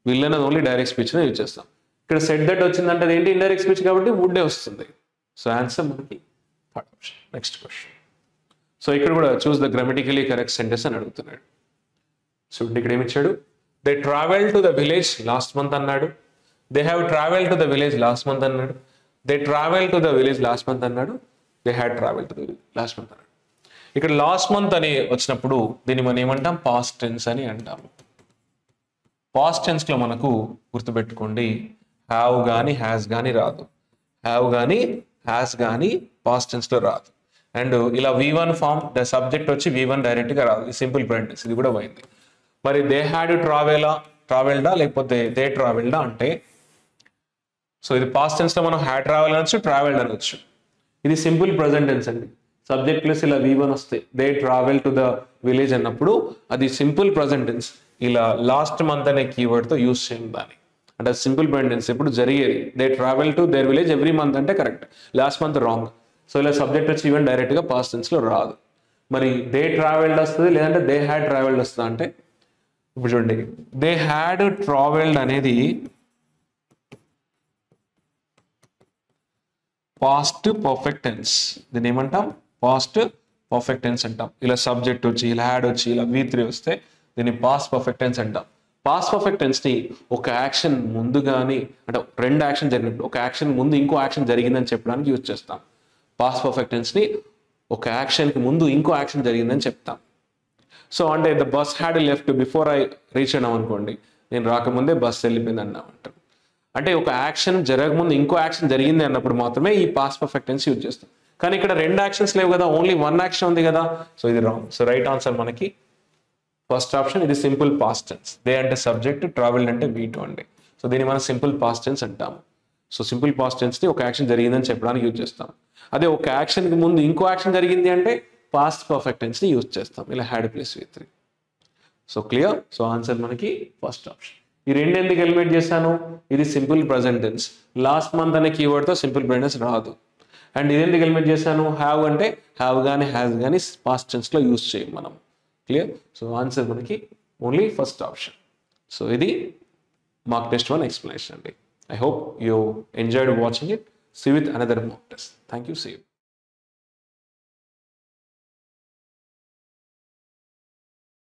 విల్ అనేది ఓన్లీ డైరెక్ట్ స్పీచ్లో యూజ్ చేస్తాం. ఇక్కడ సెట్ దట్ వచ్చిందంటే అది ఏంటి, ఇండైరెక్ట్ స్పీచ్ కాబట్టి వుడ్డే వస్తుంది. సో ఆన్సర్ మనకి third option. Next question. So ఇక్కడ కూడా choose the grammatically correct sentence అని అడుగుతున్నాడు. సో ఇక్కడ ఏమి ఇచ్చాడు, they travel to the village last month అన్నాడు. They have travel to the village last month అన్నాడు. They travel to the village last month అన్నాడు. They had travel to the village last month అన్నాడు. ఇక్కడ last month అని వచ్చినప్పుడు దీన్ని మనం ఏమంటాం, పాస్ట్ టెన్స్ అని అంటాము. పాస్ట్ టెన్స్లో మనకు గుర్తుపెట్టుకోండి, హ్యావ్ కానీ హ్యాస్ కానీ రాదు. హ్యావ్ కానీ హ్యాస్ కానీ పాస్ట్ టెన్స్లో రాదు. అండ్ ఇలా V1 ఫామ్ ద సబ్జెక్ట్ వచ్చి V1 డైరెక్ట్గా రాదు. సింపుల్ ప్రెజెంట్, ఇది కూడా పోయింది. మరి దే హ్యాడ్ ట్రావెల్డా లేకపోతే దే ట్రావెల్డా అంటే సో ఇది పాస్ట్ టెన్స్ లో మనం హ్యాడ్ ట్రావెల్ అనొచ్చు, ట్రావెల్డ్ అనొచ్చు. ఇది సింపుల్ ప్రెజెంట్ టెన్స్ అండి. సబ్జెక్ట్ ప్లస్ ఇలా V1 వస్తే they travel to the village అన్నప్పుడు అది సింపుల్ ప్రెజెంట్ టెన్స్. ఇలా లాస్ట్ మంత్ అనే కీవర్డ్ తో యూస్ చేయం దాన్ని. అంటే సింపుల్ ప్రెజెంట్ టెన్స్ ఎప్పుడు జరిగేది. They travel to their village every month అంటే correct, last month wrong. So ఇలా సబ్జెక్ట్ వచ్చి ఈవెన్ డైరెక్ట్ గా పాస్ట్ టెన్స్ లో రాదు. మరి దే ట్రావెల్డ్ వస్తుంది, లేదంటే దే హ్యాడ్ ట్రావెల్డ్ వస్తుంది అంటే ఇప్పుడు చూడండి, దే హ్యాడ్ ట్రావెల్డ్ అనేది పాస్ట్ పర్ఫెక్ట్ టెన్స్. దీన్ని ఏమంటాం? పాస్ట్ పర్ఫెక్ట్ టెన్స్ అంటాం. ఇలా సబ్జెక్ట్ వచ్చి ఇలా హ్యాడ్ వచ్చి ఇలా V3 వస్తే దీన్ని పాస్ట్ పర్ఫెక్ట్ టెన్స్ అంటాం. పాస్ట్ పర్ఫెక్ట్ టెన్స్ ని ఒక యాక్షన్ ముందు కానీ, అంటే రెండు యాక్షన్ జరిగినప్పుడు ఒక యాక్షన్ ముందు ఇంకో యాక్షన్ జరిగిందని చెప్పడానికి యూజ్ చేస్తాం. పాస్ట్ పర్ఫెక్ట్ టెన్స్ ని ఒక యాక్షన్ కి ముందు ఇంకో యాక్షన్ జరిగిందని చెప్తాం. సో అంటే the bus had left before I reach అన్నాం అనుకోండి, నేను రాకముందే బస్ వెళ్ళిపోయింది అన్నామంటాం. అంటే ఒక యాక్షన్ జరగకముందు ఇంకో యాక్షన్ జరిగింది అన్నప్పుడు మాత్రమే ఈ పాస్ట్ పర్ఫెక్ట్ టెన్స్ యూజ్ చేస్తాం. కానీ ఇక్కడ రెండు యాక్షన్స్ లేవు కదా, ఓన్లీ వన్ యాక్షన్ ఉంది కదా. సో ఇది రాంగ్. సో రైట్ ఆన్సర్ మనకి ఫస్ట్ ఆప్షన్. ఇది సింపుల్ పాస్ట్ టెన్స్. దే అంటే సబ్జెక్ట్, ట్రావెల్ అంటే V2 అండి. సో దీన్ని మనం సింపుల్ పాస్ట్ టెన్స్ అంటాము. సో సింపుల్ పాస్ట్ టెన్స్ ని ఒక యాక్షన్ జరిగిందని చెప్పడానికి యూజ్ చేస్తాం. అదే ఒక యాక్షన్ కి ముందు ఇంకో యాక్షన్ జరిగింది అంటే పాస్ట్ పర్ఫెక్ట్ టెన్స్ ని యూజ్ చేస్తాం. ఇలా had plus V3. So clear. So answer మనకి ఫస్ట్ ఆప్షన్. ఈ రెండు ఎందుకు ఎలిమినేట్ చేశాను? ఇది simple present tense. Last month అనే కీవర్డ్ తో సింపుల్ ప్రెజెంట్ టెన్స్ రాదు. అండ్ ఇది ఎందుకు ఎలిమినేట్ చేశాను? హ్యావ్ అంటే హ్యావ్ కానీ హ్యాస్ కానీ పాస్ట్ టెన్స్ లో యూజ్ చేయం మనం. క్లియర్. సో ఆన్సర్ మనకి ఓన్లీ ఫస్ట్ ఆప్షన్. సో ఇది మార్క్ టెస్ట్ 1 explanation అండి. I hope you enjoyed watching it. See you with another mock test. Thank you. See you.